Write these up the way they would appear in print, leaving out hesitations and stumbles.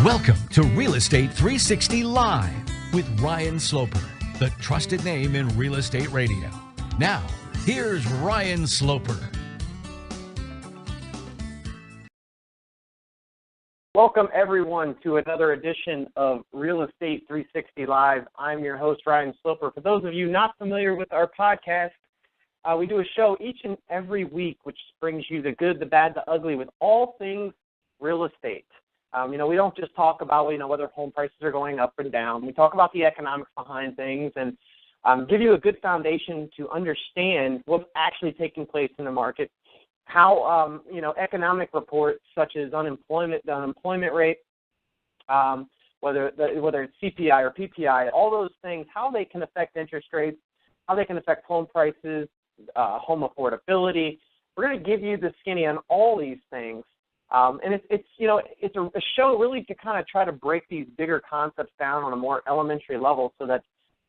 Welcome to Real Estate 360 Live with Ryan Sloper, the trusted name in real estate radio. Now, here's Ryan Sloper. Welcome, everyone, to another edition of Real Estate 360 Live. I'm your host, Ryan Sloper. For those of you not familiar with our podcast, we do a show each and every week which brings you the good, the bad, the ugly with all things real estate. We don't just talk about, whether home prices are going up and down. We talk about the economics behind things and give you a good foundation to understand what's actually taking place in the market, how, economic reports such as the unemployment rate, whether it's CPI or PPI, all those things, how they can affect interest rates, how they can affect home prices, home affordability. We're going to give you the skinny on all these things. And it's a show really to kind of try to break these bigger concepts down on a more elementary level so that,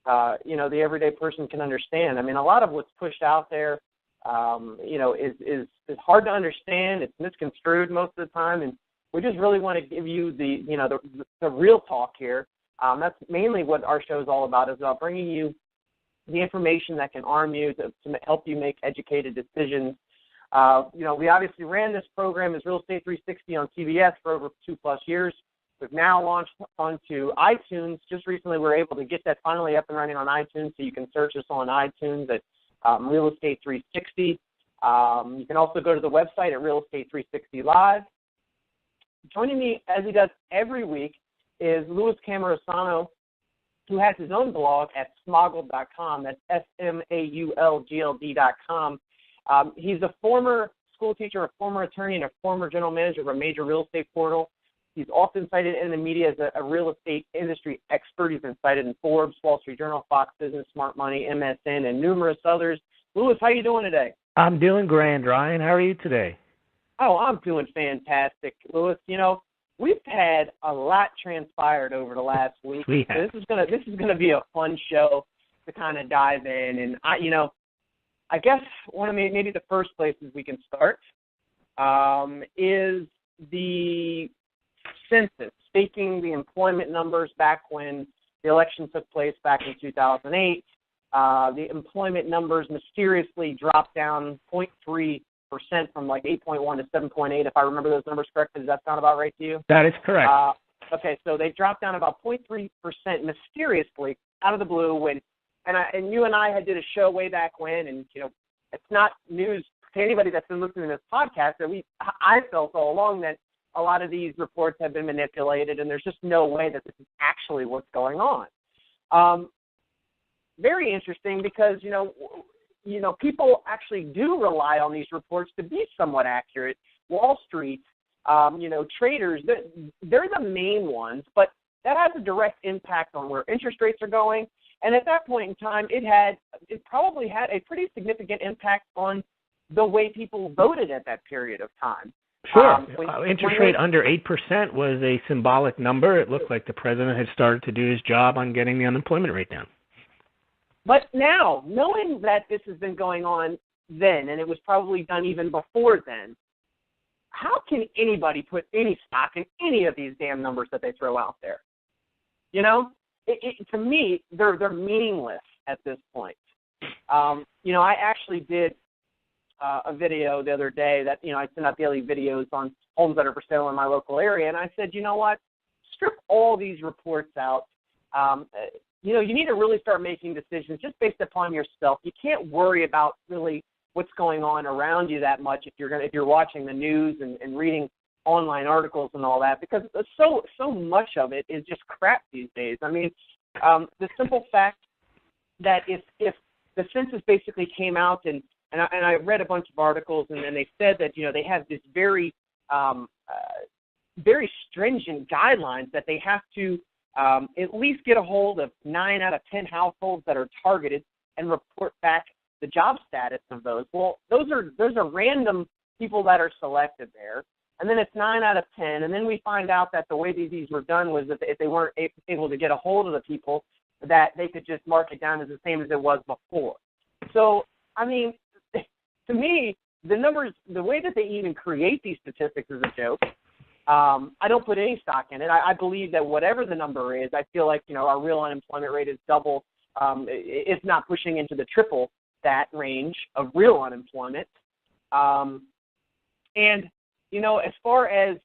the everyday person can understand. I mean, a lot of what's pushed out there, is hard to understand. It's misconstrued most of the time. And we just really want to give you the real talk here. That's mainly what our show is all about, is about bringing you the information that can arm you to help you make educated decisions. We obviously ran this program as Real Estate 360 on CBS for over 2+ years. We've now launched onto iTunes. Just recently we were able to get that finally up and running on iTunes, so you can search us on iTunes at Real Estate 360. You can also go to the website at Real Estate 360 Live. Joining me, as he does every week, is Louis Camerosano, who has his own blog at smoggled.com. That's SMAULGLD.com. He's a former school teacher, a former attorney, and a former general manager of a major real estate portal. He's often cited in the media as a real estate industry expert. He's been cited in Forbes, Wall Street Journal, Fox Business, Smart Money, MSN, and numerous others. Louis, how you doing today? I'm doing grand, Ryan. How are you today? Oh, I'm doing fantastic, Louis. We've had a lot transpired over the last week. We have. So this is gonna be a fun show to kind of dive in, and I guess one of maybe the first places we can start is the census, taking the employment numbers back when the election took place back in 2008. The employment numbers mysteriously dropped down 0.3% from like 8.1 to 7.8, if I remember those numbers correctly. Does that sound about right to you? That is correct. Okay, so they dropped down about 0.3% mysteriously out of the blue when. And you and I had did a show way back when, and it's not news to anybody that's been listening to this podcast that I felt all along that a lot of these reports have been manipulated, and there's just no way that this is actually what's going on. Very interesting because people actually do rely on these reports to be somewhat accurate. Wall Street, traders, they're the main ones, but that has a direct impact on where interest rates are going. And at that point in time, it probably had a pretty significant impact on the way people voted at that period of time. Sure. Interest rate under 8% was a symbolic number. It looked like the president had started to do his job on getting the unemployment rate down. But now, knowing that this has been going on then, and it was probably done even before then, how can anybody put any stock in any of these damn numbers that they throw out there? To me, they're meaningless at this point. I actually did a video the other day that, I send out daily videos on homes that are for sale in my local area, and I said, you know what, strip all these reports out. You need to really start making decisions just based upon yourself. You can't worry about really what's going on around you that much if you're watching the news and reading online articles and all that, because so much of it is just crap these days. I mean, the simple fact that if the census basically came out and I read a bunch of articles and then they said that they have this very very stringent guidelines that they have to at least get a hold of 9 out of 10 households that are targeted and report back the job status of those. Well, those are random people that are selected there. And then it's 9 out of 10. And then we find out that the way these were done was that if they weren't able to get a hold of the people, that they could just mark it down as the same as it was before. So, I mean, to me, the numbers, the way that they even create these statistics is a joke. I don't put any stock in it. I believe that whatever the number is, I feel like, our real unemployment rate is double, if not pushing into the triple that range of real unemployment. And, as far as,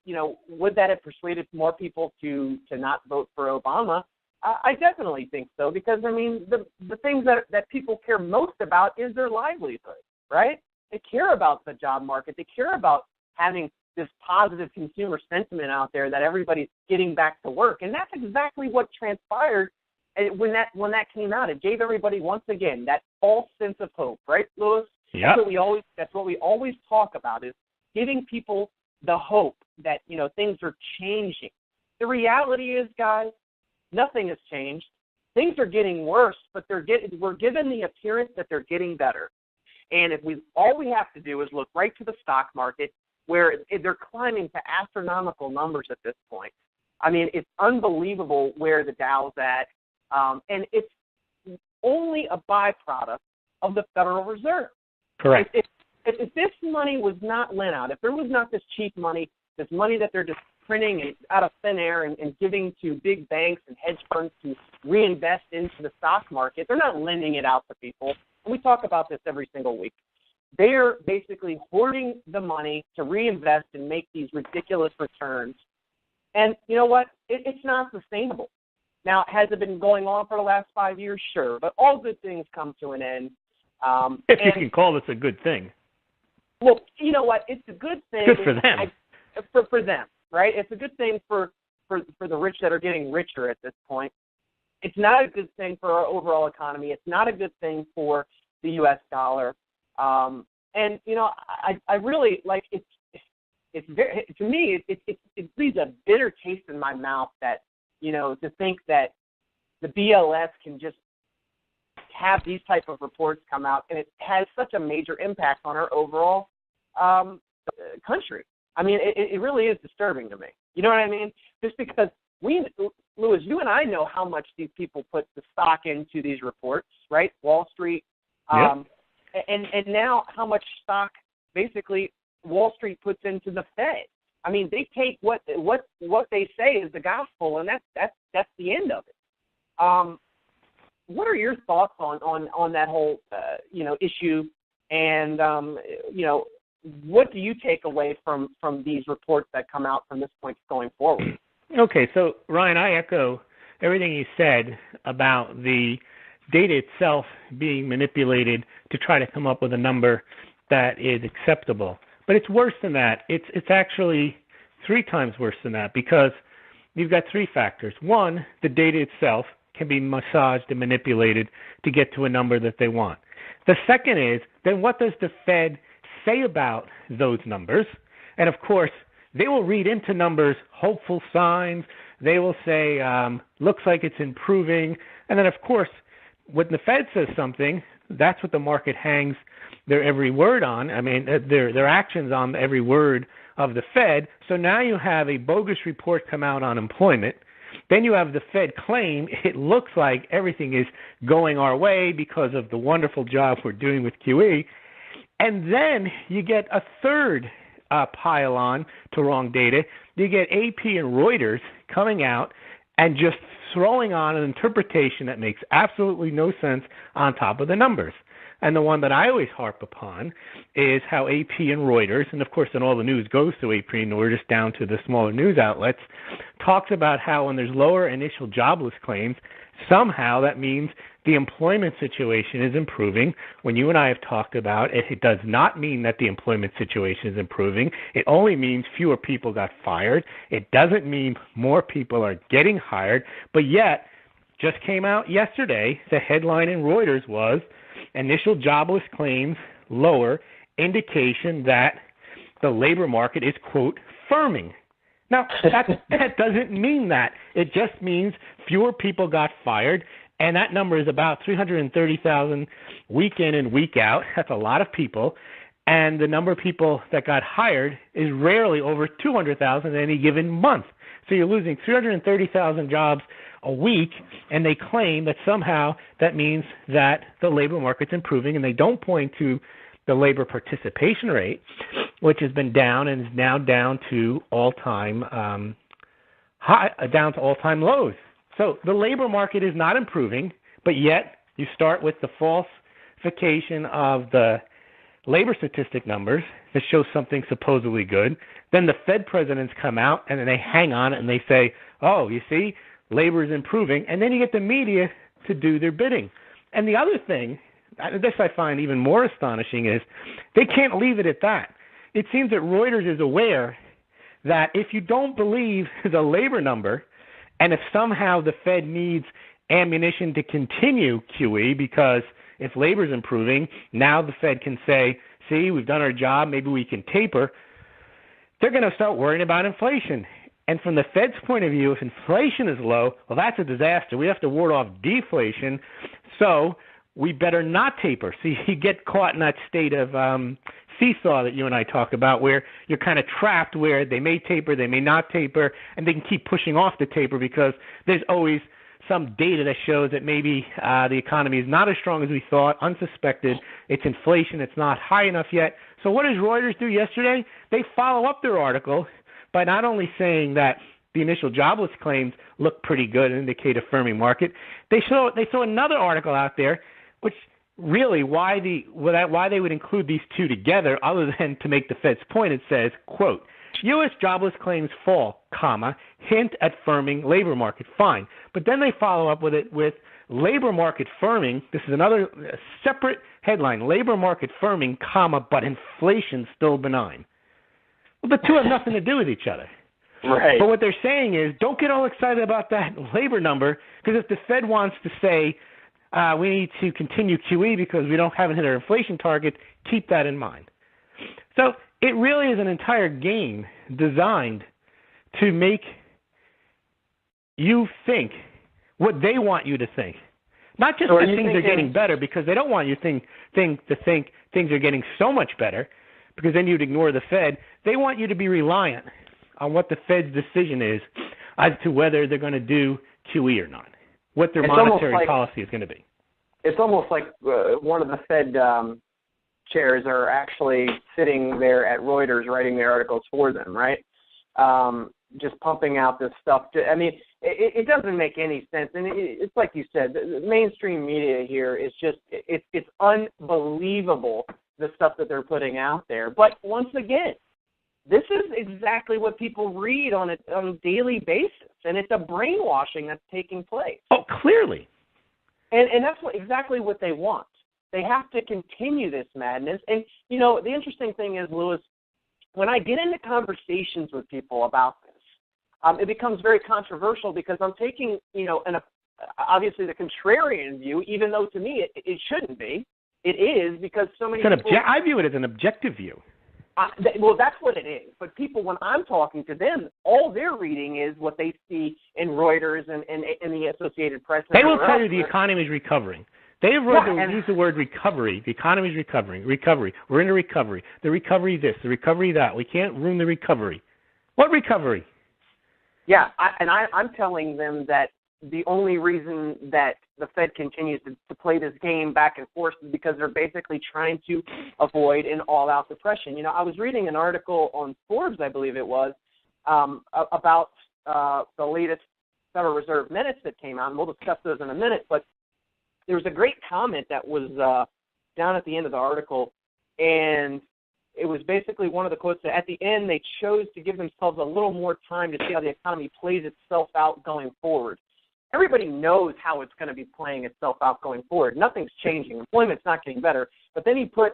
would that have persuaded more people to not vote for Obama? I definitely think so, because, the things that people care most about is their livelihood, right? They care about the job market. They care about having this positive consumer sentiment out there that everybody's getting back to work. And that's exactly what transpired when that came out. It gave everybody, once again, that false sense of hope, right, Louis? Yeah. That's what we always talk about, is giving people the hope that, things are changing. The reality is, guys, nothing has changed. Things are getting worse, but we're given the appearance that they're getting better. And all we have to do is look right to the stock market, where they're climbing to astronomical numbers at this point. It's unbelievable where the Dow's at, and it's only a byproduct of the Federal Reserve. Correct. If this money was not lent out, if there was not this cheap money, this money that they're just printing out of thin air and giving to big banks and hedge funds to reinvest into the stock market, they're not lending it out to people. And we talk about this every single week. They're basically hoarding the money to reinvest and make these ridiculous returns. And you know what? It's not sustainable. Now, has it been going on for the last 5 years? Sure. But all good things come to an end. If you can call this a good thing. Well, you know what? It's a good thing. Good for them. For them, right? It's a good thing for the rich that are getting richer at this point. It's not a good thing for our overall economy. It's not a good thing for the U.S. dollar. And I really like it's very, to me it leaves a bitter taste in my mouth that to think that the BLS can just have these type of reports come out, and it has such a major impact on our overall country. It really is disturbing to me. You know what I mean? Just because Louis, you and I know how much these people put the stock into these reports, right? Wall Street. Yep. And now how much stock basically Wall Street puts into the Fed. They take what they say is the gospel, and that's the end of it. What are your thoughts on that whole issue? And what do you take away from these reports that come out from this point going forward? Okay, so Ryan, I echo everything you said about the data itself being manipulated to try to come up with a number that is acceptable. But it's worse than that. It's actually 3 times worse than that, because you've got 3 factors. One, the data itself can be massaged and manipulated to get to a number that they want. The second is, then what does the Fed say about those numbers? And of course, they will read into numbers hopeful signs. They will say, looks like it's improving. And then, of course, when the Fed says something, that's what the market hangs their every word on. Their actions on every word of the Fed. So now you have a bogus report come out on employment. Then you have the Fed claim it looks like everything is going our way because of the wonderful job we're doing with QE. And then you get a third pile on to wrong data. You get AP and Reuters coming out and just throwing on an interpretation that makes absolutely no sense on top of the numbers. And the one that I always harp upon is how AP and Reuters, and of course then all the news goes to AP and Reuters down to the smaller news outlets, talks about how when there's lower initial jobless claims, somehow that means the employment situation is improving. When you and I have talked about it, it does not mean that the employment situation is improving. It only means fewer people got fired. It doesn't mean more people are getting hired. But yet, just came out yesterday, the headline in Reuters was, initial jobless claims lower, indication that the labor market is, quote, firming. Now, that doesn't mean that. It just means fewer people got fired, and that number is about 330,000 week in and week out. That's a lot of people. And the number of people that got hired is rarely over 200,000 in any given month. So you're losing 330,000 jobs a week, and they claim that somehow that means that the labor market's improving, and they don't point to the labor participation rate. which has been down and is now down to all-time all-time lows. So the labor market is not improving, but yet you start with the falsification of the labor statistic numbers that show something supposedly good. Then the Fed presidents come out and then they hang on it and they say, oh, you see, labor is improving. And then you get the media to do their bidding. And the other thing, this I find even more astonishing, is they can't leave it at that. It seems that Reuters is aware that if you don't believe the labor number, and if somehow the Fed needs ammunition to continue QE, because if labor is improving, now the Fed can say, see, we've done our job, maybe we can taper, they're going to start worrying about inflation. And from the Fed's point of view, if inflation is low, well, that's a disaster. We have to ward off deflation, so we better not taper. So you get caught in that state of seesaw that you and I talk about, where you're kind of trapped, where they may taper, they may not taper, and they can keep pushing off the taper because there's always some data that shows that maybe the economy is not as strong as we thought, unsuspected. It's inflation. It's not high enough yet. So what does Reuters do yesterday? They follow up their article by not only saying that the initial jobless claims look pretty good and indicate a firming market, they throw another article out there, which really why they would include these two together, other than to make the Fed's point. It says, quote, U.S. jobless claims fall, comma, hint at firming labor market. Fine. But then they follow up with it with labor market firming. This is another separate headline, labor market firming, comma, but inflation still benign. Well, the two have nothing to do with each other. Right. But what they're saying is, don't get all excited about that labor number, because if the Fed wants to say we need to continue QE because we haven't hit our inflation target, keep that in mind. So it really is an entire game designed to make you think what they want you to think. Not just that things are getting better, because they don't want you to think things are getting so much better, because then you'd ignore the Fed. They want you to be reliant on what the Fed's decision is as to whether they're going to do QE or not, what their monetary policy is going to be. It's almost like one of the Fed chairs are actually sitting there at Reuters writing their articles for them, right? Just pumping out this stuff. I mean, it doesn't make any sense. And it's like you said, the mainstream media here is just, it's unbelievable, the stuff that they're putting out there. But once again, this is exactly what people read on a daily basis, and it's a brainwashing that's taking place. Oh, clearly. And that's exactly what they want. They have to continue this madness. And, you know, the interesting thing is, Lewis, when I get into conversations with people about this, it becomes very controversial, because I'm taking, you know, obviously the contrarian view, even though to me it shouldn't be. It is, because so many people... I view it as an objective view. Well, that's what it is. But people, when I'm talking to them, all they're reading is what they see in Reuters and the Associated Press. They will tell you the economy is recovering. They have used the word recovery. The economy is recovering. Recovery. We're in a recovery. The recovery this. The recovery that. We can't ruin the recovery. What recovery? Yeah, I'm telling them that the only reason that the Fed continues to play this game back and forth is because they're basically trying to avoid an all-out depression. You know, I was reading an article on Forbes, I believe it was, about the latest Federal Reserve minutes that came out, and we'll discuss those in a minute. But there was a great comment that was down at the end of the article, and it was basically one of the quotes that at the end they chose to give themselves a little more time to see how the economy plays itself out going forward. Everybody knows how it's going to be playing itself out going forward. Nothing's changing. Employment's not getting better. But then he put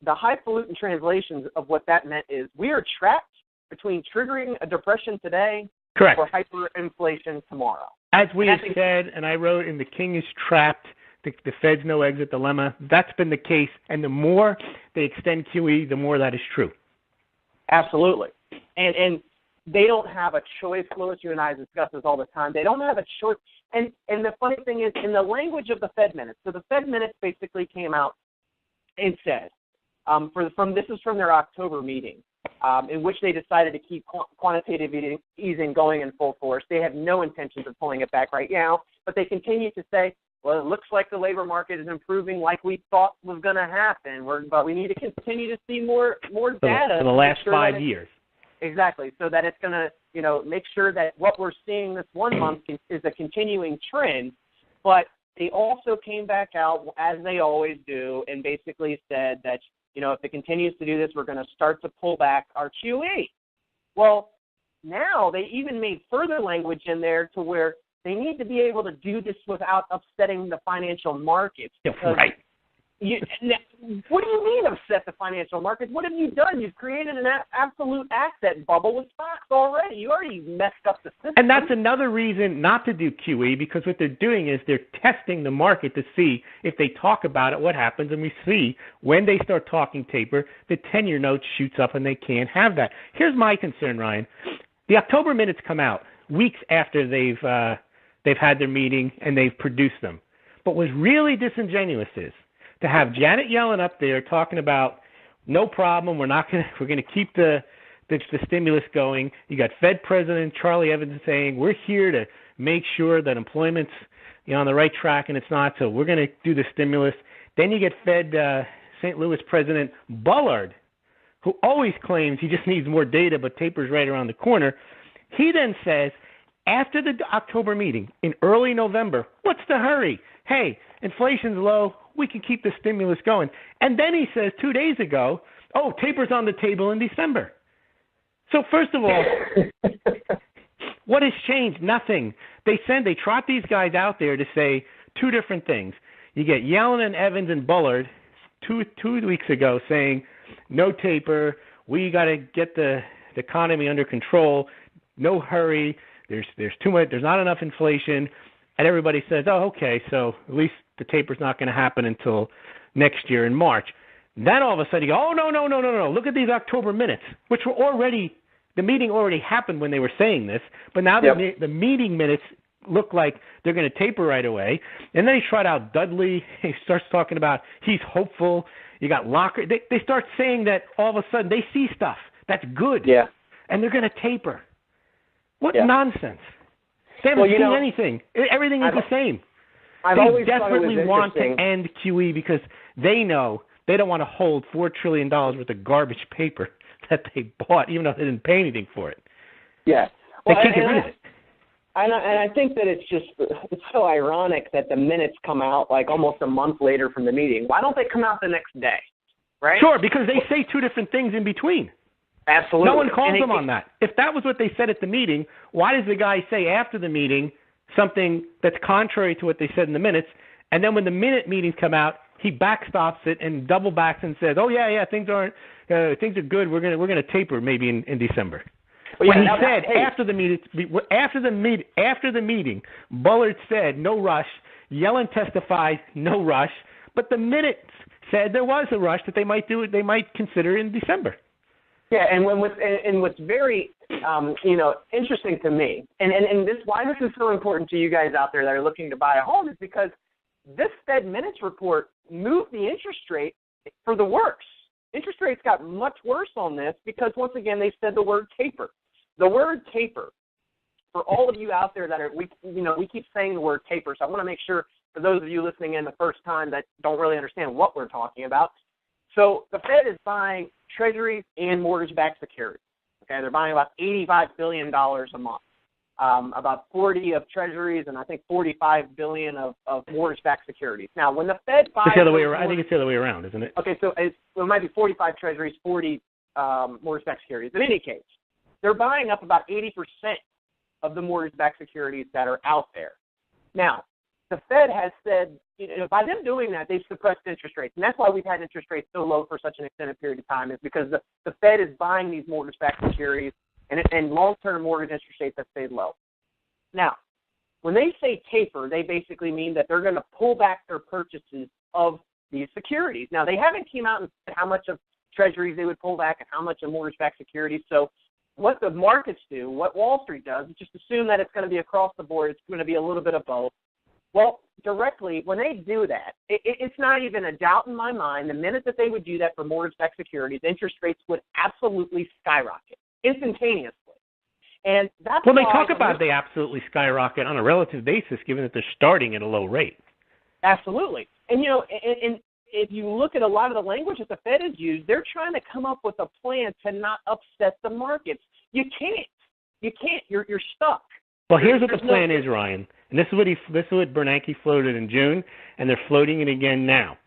the highfalutin translations of what that meant is, we are trapped between triggering a depression today Correct. or hyperinflation tomorrow. As we have said, and I wrote in The King is Trapped, the Fed's no exit dilemma, that's been the case. And the more they extend QE, the more that is true. Absolutely. And they don't have a choice, Lewis. You and I discuss this all the time. They don't have a choice. And the funny thing is, in the language of the Fed minutes, so the Fed minutes basically came out and said, this is from their October meeting, in which they decided to keep quantitative easing going in full force. They have no intentions of pulling it back right now, but they continue to say, well, it looks like the labor market is improving like we thought was going to happen, but we need to continue to see more data. For the last 5 years. Exactly, so that it's going to, make sure that what we're seeing this 1 month is a continuing trend. But they also came back out, as they always do, and basically said that, if it continues to do this, we're going to start to pull back our QE. Well, now they even made further language in there to where they need to be able to do this without upsetting the financial markets. Right. What do you mean upset the financial markets? What have you done? You've created an absolute asset bubble with stocks already. You already messed up the system. And that's another reason not to do QE, because what they're doing is they're testing the market to see if they talk about it, what happens. And we see when they start talking taper, the 10-year note shoots up and they can't have that. Here's my concern, Ryan. The October minutes come out weeks after they've had their meeting and they've produced them. But what's really disingenuous is to have Janet Yellen up there talking about no problem, we're going to keep the stimulus going. You got Fed President Charlie Evans saying we're here to make sure that employment's on the right track, and it's not, so we're going to do the stimulus. Then you get Fed St. Louis President Bullard, who always claims he just needs more data, but taper's right around the corner. He then says, after the October meeting in early November, what's the hurry? Hey, inflation's low. We can keep the stimulus going. And then he says 2 days ago, taper's on the table in December. So first of all, what has changed? Nothing. They trot these guys out there to say two different things. You get Yellen and Evans and Bullard two weeks ago saying, no taper, we got to get the economy under control, no hurry, there's too much, there's not enough inflation, and everybody says, okay, so at least the taper's not going to happen until next year in March. Then all of a sudden you go, no, look at these October minutes, which were already, the meeting already happened when they were saying this, but now the meeting minutes look like they're going to taper right away. And then he tried out Dudley. He starts talking about he's hopeful. You got Locker. They start saying that all of a sudden they see stuff that's good. Yeah. And they're going to taper. What nonsense. They haven't seen anything. Everything is the same. They desperately want to end QE because they know they don't want to hold $4 trillion worth of garbage paper that they bought, even though they didn't pay anything for it. Yeah. They can't get rid of it. And I think that it's so ironic that the minutes come out like almost a month later from the meeting. Why don't they come out the next day, right? Sure, because they say two different things in between. Absolutely. No one calls them on that. If that was what they said at the meeting, why does the guy say after the meeting something that's contrary to what they said in the minutes, and then when the minute meetings come out, he backstops it and double backs and says, things are good. We're gonna taper maybe in December. Well, when he said after the meeting, Bullard said no rush. Yellen testified no rush, but the minutes said there was a rush that they might do it. They might consider in December. Yeah, and what's very interesting to me, and this why this is so important to you guys out there that are looking to buy a home is because this Fed minutes report moved the interest rate for the worse. Interest rates got much worse on this because once again they said the word taper. The word taper, for all of you out there that are we keep saying the word taper, so I want to make sure for those of you listening in the first time that don't really understand what we're talking about. So the Fed is buying treasuries and mortgage-backed securities. Okay, they're buying about $85 billion a month, about 40 of treasuries, and I think $45 billion of mortgage-backed securities. Now, when the Fed buys, it's the other way around. I think it's the other way around, isn't it? Okay, so it might be 45 treasuries, 40 mortgage-backed securities. In any case, they're buying up about 80% of the mortgage-backed securities that are out there. Now, the Fed has said, by them doing that, they've suppressed interest rates. And that's why we've had interest rates so low for such an extended period of time is because the Fed is buying these mortgage-backed securities and long-term mortgage interest rates have stayed low. Now, when they say taper, they basically mean that they're going to pull back their purchases of these securities. Now, they haven't came out and said how much of treasuries they would pull back and how much of mortgage-backed securities. So what the markets do, what Wall Street does, is just assume that it's going to be across the board. It's going to be a little bit of both. Well, directly, when they do that, it's not even a doubt in my mind. The minute that they would do that for mortgage-backed securities, interest rates would absolutely skyrocket instantaneously. And that's well, they talk about they absolutely skyrocket on a relative basis, given that they're starting at a low rate. Absolutely. And, you know, and if you look at a lot of the language that the Fed has used, they're trying to come up with a plan to not upset the markets. You can't. You can't. You're stuck. Well, here's what the plan is, Ryan. And this is what Bernanke floated in June, and they're floating it again now.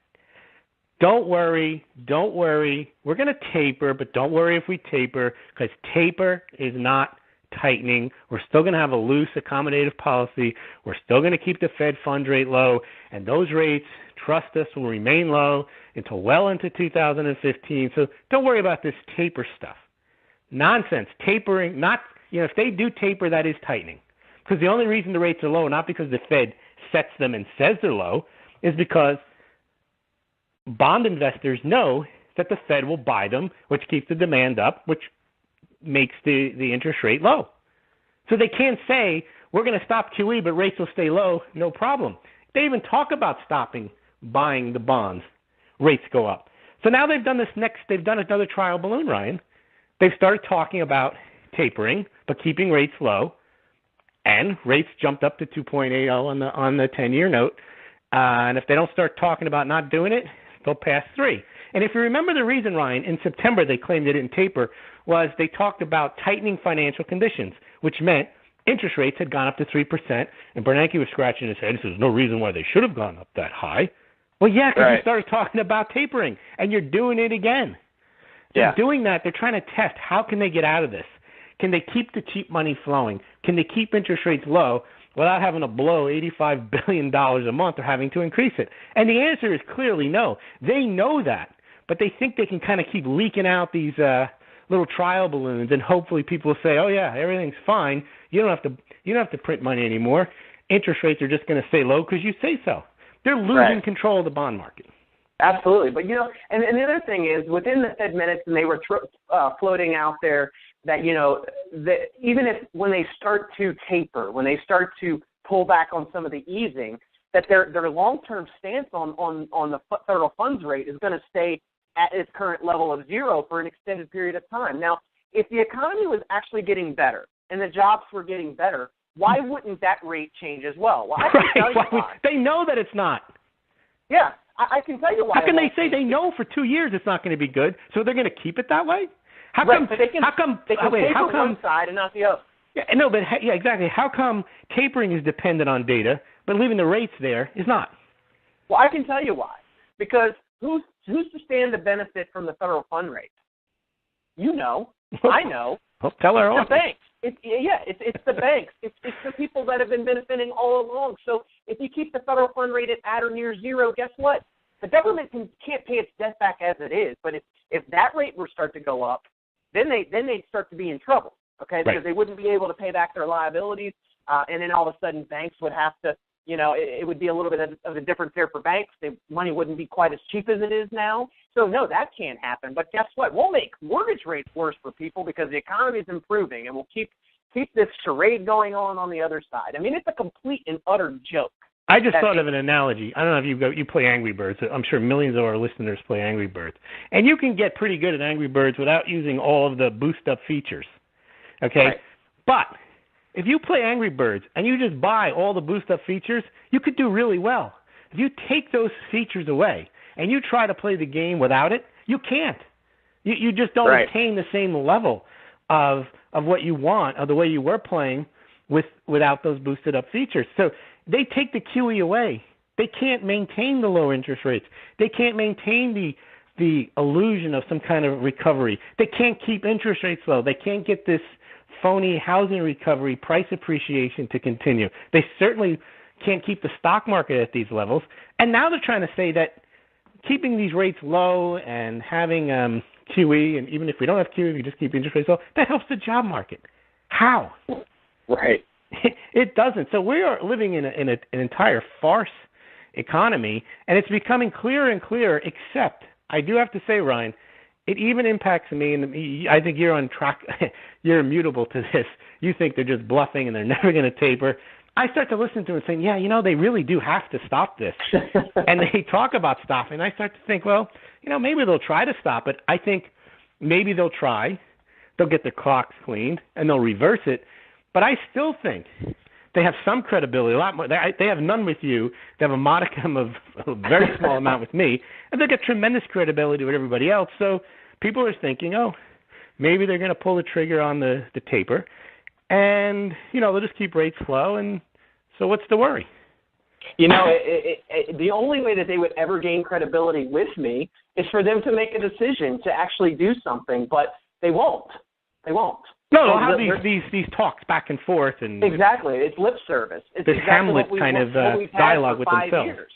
Don't worry. We're going to taper, but don't worry if we taper, because taper is not tightening. We're still going to have a loose accommodative policy. We're still going to keep the Fed funds rate low, and those rates, trust us, will remain low until well into 2015. So don't worry about this taper stuff. Nonsense. Tapering, not, if they do taper, that is tightening. Because the only reason the rates are low, not because the Fed sets them and says they're low, is because bond investors know that the Fed will buy them, which keeps the demand up, which makes the interest rate low. So they can't say, we're going to stop QE, but rates will stay low, no problem. They even talk about stopping buying the bonds. Rates go up. So now they've done another trial balloon, Ryan. They've started talking about tapering, but keeping rates low, and rates jumped up to 2.80 on the 10-year note. And if they don't start talking about not doing it, they'll pass 3. And if you remember the reason, Ryan, in September they claimed they didn't taper, was they talked about tightening financial conditions, which meant interest rates had gone up to 3%, and Bernanke was scratching his head and says, there's no reason why they should have gone up that high. Well, yeah, because you started talking about tapering, and you're doing it again. They're doing that. They're trying to test how can they get out of this. Can they keep the cheap money flowing? Can they keep interest rates low without having to blow $85 billion a month or having to increase it? And the answer is clearly no. They know that, but they think they can kind of keep leaking out these little trial balloons, and hopefully people will say, oh, yeah, everything's fine. You don't have to print money anymore. Interest rates are just going to stay low because you say so. They're losing control of the bond market. Absolutely. But, and the other thing is, within the Fed minutes, and they were floating out there that, that even if when they start to taper, when they start to pull back on some of the easing, that their long-term stance on the federal funds rate is going to stay at its current level of 0 for an extended period of time. Now, if the economy was actually getting better and the jobs were getting better, why wouldn't that rate change as well? Well, I can tell you why. They know that it's not. Yeah, I can tell you why. How can they say they know for 2 years it's not going to be good, so they're going to keep it that way? How come one side and not the other? Yeah, no, but exactly. How come tapering is dependent on data, but leaving the rates there is not? Well, I can tell you why. Because who's to stand to benefit from the federal fund rate? You know. I know. Well, tell her. It's the banks. It's the banks. It's the people that have been benefiting all along. So if you keep the federal fund rate at or near 0, guess what? The government can't pay its debt back as it is. But if that rate were to start to go up, then they'd start to be in trouble. Okay, because they wouldn't be able to pay back their liabilities, and then all of a sudden banks would have to. It would be a little bit of a difference there for banks. Money wouldn't be quite as cheap as it is now. So, no, that can't happen. But guess what? We'll make mortgage rates worse for people because the economy is improving, and we'll keep this charade going on the other side. I mean, it's a complete and utter joke. I just thought of an analogy. I don't know if you play Angry Birds. I'm sure millions of our listeners play Angry Birds. And you can get pretty good at Angry Birds without using all of the boost-up features. Okay? Right. But if you play Angry Birds and you just buy all the boost-up features, you could do really well. If you take those features away and you try to play the game without it, you can't. You just don't attain the same level of what you want, of the way you were playing without those boosted-up features. So they take the QE away. They can't maintain the low interest rates. They can't maintain the illusion of some kind of recovery. They can't keep interest rates low. They can't get this phony housing recovery, price appreciation to continue. They certainly can't keep the stock market at these levels. And now they're trying to say that keeping these rates low and having QE, and even if we don't have QE, we just keep interest rates low, that helps the job market. How? Right. It doesn't. So we are living in an entire farce economy, and it's becoming clearer and clearer, except I do have to say, Ryan, it even impacts me, and I think you're on track. You're immutable to this. You think they're just bluffing and they're never going to taper. I start to listen to them saying, yeah, they really do have to stop this. And they talk about stopping. I start to think, well, maybe they'll try to stop it. I think maybe they'll try. They'll get their clocks cleaned, and they'll reverse it. But I still think they have some credibility, a lot more. They have none with you. They have a modicum of a very small amount with me, and they get tremendous credibility with everybody else. So people are thinking, oh, maybe they're going to pull the trigger on the taper, and they'll just keep rates low. And so what's the worry? The only way that they would ever gain credibility with me is for them to make a decision to actually do something, but they won't. They won't. No, they'll have these talks back and forth, and exactly, it's lip service. It's this exactly Hamlet kind of dialogue with themselves. Years.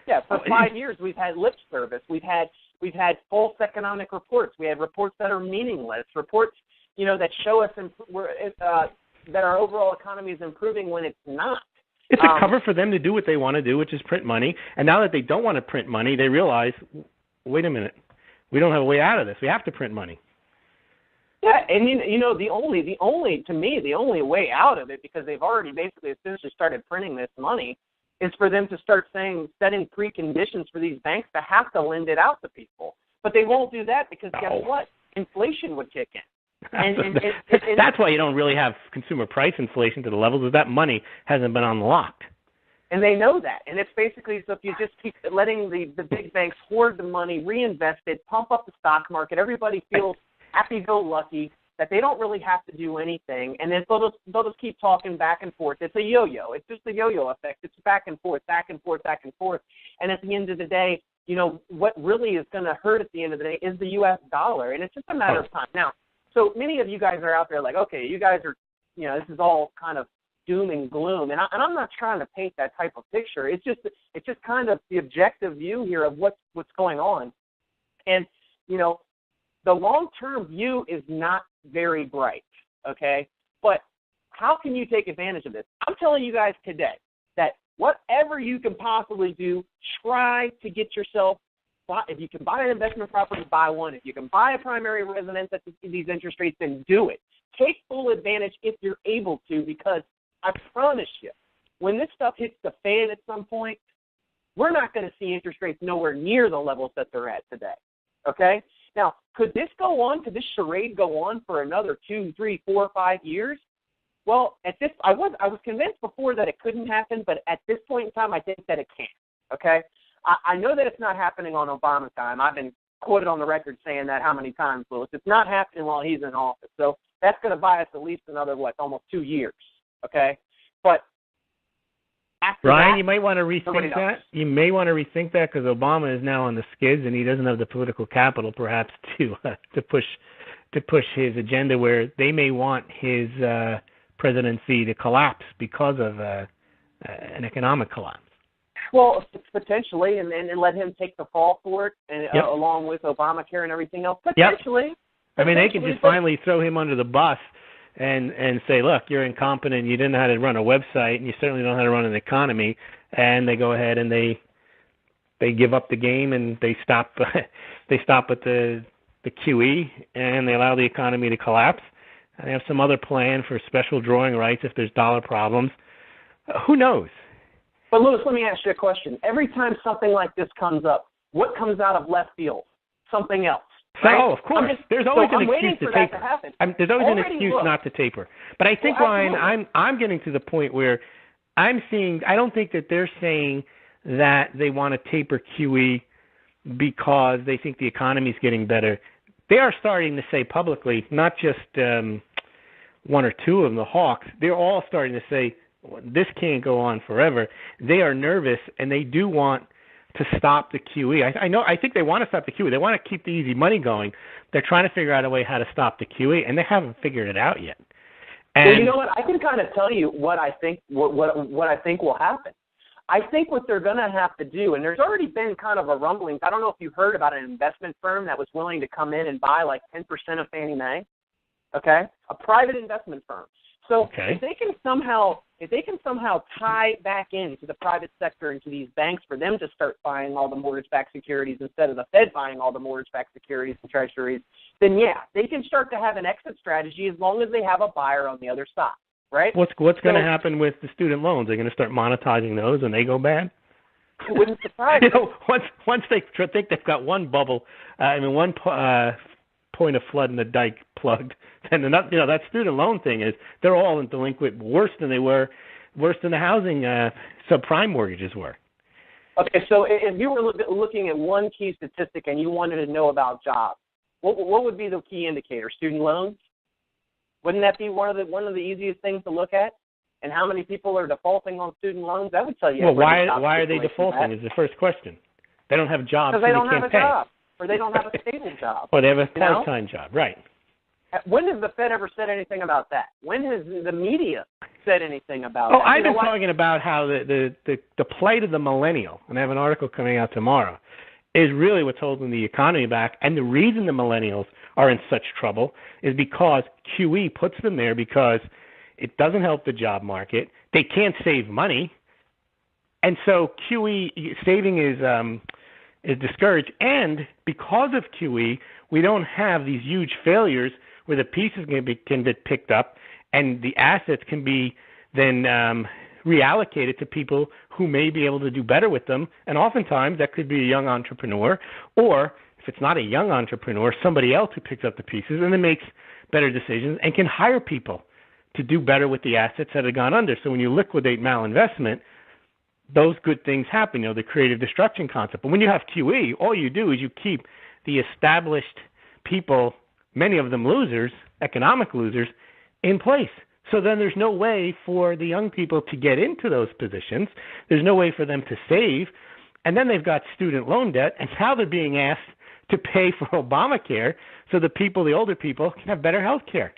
Yeah, for 5 years we've had lip service. We've had false economic reports. We had reports that are meaningless. Reports, that show us that our overall economy is improving when it's not. It's a cover for them to do what they want to do, which is print money. And now that they don't want to print money, they realize, wait a minute, we don't have a way out of this. We have to print money. Yeah, and the only way out of it, because they've already basically essentially started printing this money, is for them to start setting preconditions for these banks to have to lend it out to people. But they won't do that because guess what? Inflation would kick in. And that's why you don't really have consumer price inflation to the levels of that money hasn't been unlocked. And they know that. And it's basically, so if you just keep letting the big banks hoard the money, reinvest it, pump up the stock market, everybody feels happy-go-lucky that they don't really have to do anything. And then they'll just keep talking back and forth. It's a yo-yo. It's just a yo-yo effect. It's back and forth, back and forth, back and forth. And at the end of the day, what really is going to hurt at the end of the day is the U.S. dollar. And it's just a matter of time. Now, so many of you guys are out there like, okay, you guys are, this is all kind of doom and gloom, and I'm not trying to paint that type of picture. It's just kind of the objective view here of what's going on, and the long-term view is not very bright. Okay, but how can you take advantage of this? I'm telling you guys today that whatever you can possibly do, try to get yourself. If you can buy an investment property, buy one. If you can buy a primary residence at these interest rates, then do it. Take full advantage if you're able to, because I promise you, when this stuff hits the fan at some point, we're not going to see interest rates nowhere near the levels that they're at today. Okay? Now, could this go on? Could this charade go on for another 2, 3, 4, 5 years? Well, I was convinced before that it couldn't happen, but at this point in time, I think that it can. Okay? I know that it's not happening on Obama's time. I've been quoted on the record saying that how many times, Louis? It's not happening while he's in office. So that's going to buy us at least another, almost 2 years, okay? But after Ryan, that, you might want to rethink that. You may want to rethink that because Obama is now on the skids and he doesn't have the political capital, perhaps, to push his agenda where they may want his presidency to collapse because of an economic collapse. Well, potentially, and let him take the fall for it, and along with Obamacare and everything else. Potentially. Yep. I mean, they can just finally throw him under the bus and say, look, you're incompetent, you didn't know how to run a website, and you certainly don't know how to run an economy, and they go ahead and they give up the game and they stop with the QE, and they allow the economy to collapse. And they have some other plan for special drawing rights if there's dollar problems. Who knows? But, Louis, let me ask you a question. Every time something like this comes up, what comes out of left field? Something else. Right? Oh, of course. There's always an excuse to taper. There's always an excuse not to taper. But I think, Ryan, I'm getting to the point where I'm seeing – I don't think that they're saying that they want to taper QE because they think the economy is getting better. They are starting to say publicly, not just one or two of them, the hawks, they're all starting to say – this can't go on forever. They are nervous, and they do want to stop the QE. I think they want to stop the QE. They want to keep the easy money going. They're trying to figure out a way how to stop the QE, and they haven't figured it out yet. And well, you know what? I can kind of tell you what I think what I think will happen. I think what they're going to have to do, and there's already been kind of a rumbling. I don't know if you heard about an investment firm that was willing to come in and buy like 10% of Fannie Mae. Okay, a private investment firm. So if they can somehow tie back into the private sector, into these banks, for them to start buying all the mortgage-backed securities instead of the Fed buying all the mortgage-backed securities and treasuries, then they can start to have an exit strategy as long as they have a buyer on the other side, right? What's going to happen with the student loans? They're going to start monetizing those and they go bad? It wouldn't surprise me. Once they think they've got one bubble, one point of flood in the dike plugged, and that student loan thing they're all in delinquent worse than they were worse than the housing subprime mortgages were. Okay, so if you were looking at one key statistic and you wanted to know about jobs, what would be the key indicator? Student loans? Wouldn't that be one of the easiest things to look at? And how many people are defaulting on student loans? That would tell you. Well, why are they defaulting is the first question. They don't have jobs, because they don't have can't a pay. job, or they don't have a stable job. Or they have a part-time job, right. When has the Fed ever said anything about that? When has the media said anything about that? Oh, I've been talking about how the plight of the millennial, and I have an article coming out tomorrow, is really what's holding the economy back. And the reason the millennials are in such trouble is because QE puts them there because it doesn't help the job market. They can't save money. And so QE saving is discouraged. And because of QE, we don't have these huge failures where the pieces can be picked up and the assets can be then reallocated to people who may be able to do better with them. And oftentimes that could be a young entrepreneur, or if it's not a young entrepreneur, somebody else who picks up the pieces and then makes better decisions and can hire people to do better with the assets that have gone under. So when you liquidate malinvestment, those good things happen, the creative destruction concept. But when you have QE, all you do is you keep the established people, many of them losers, economic losers, in place. So then there's no way for the young people to get into those positions. There's no way for them to save. And then they've got student loan debt, and now they're being asked to pay for Obamacare so the older people can have better health care.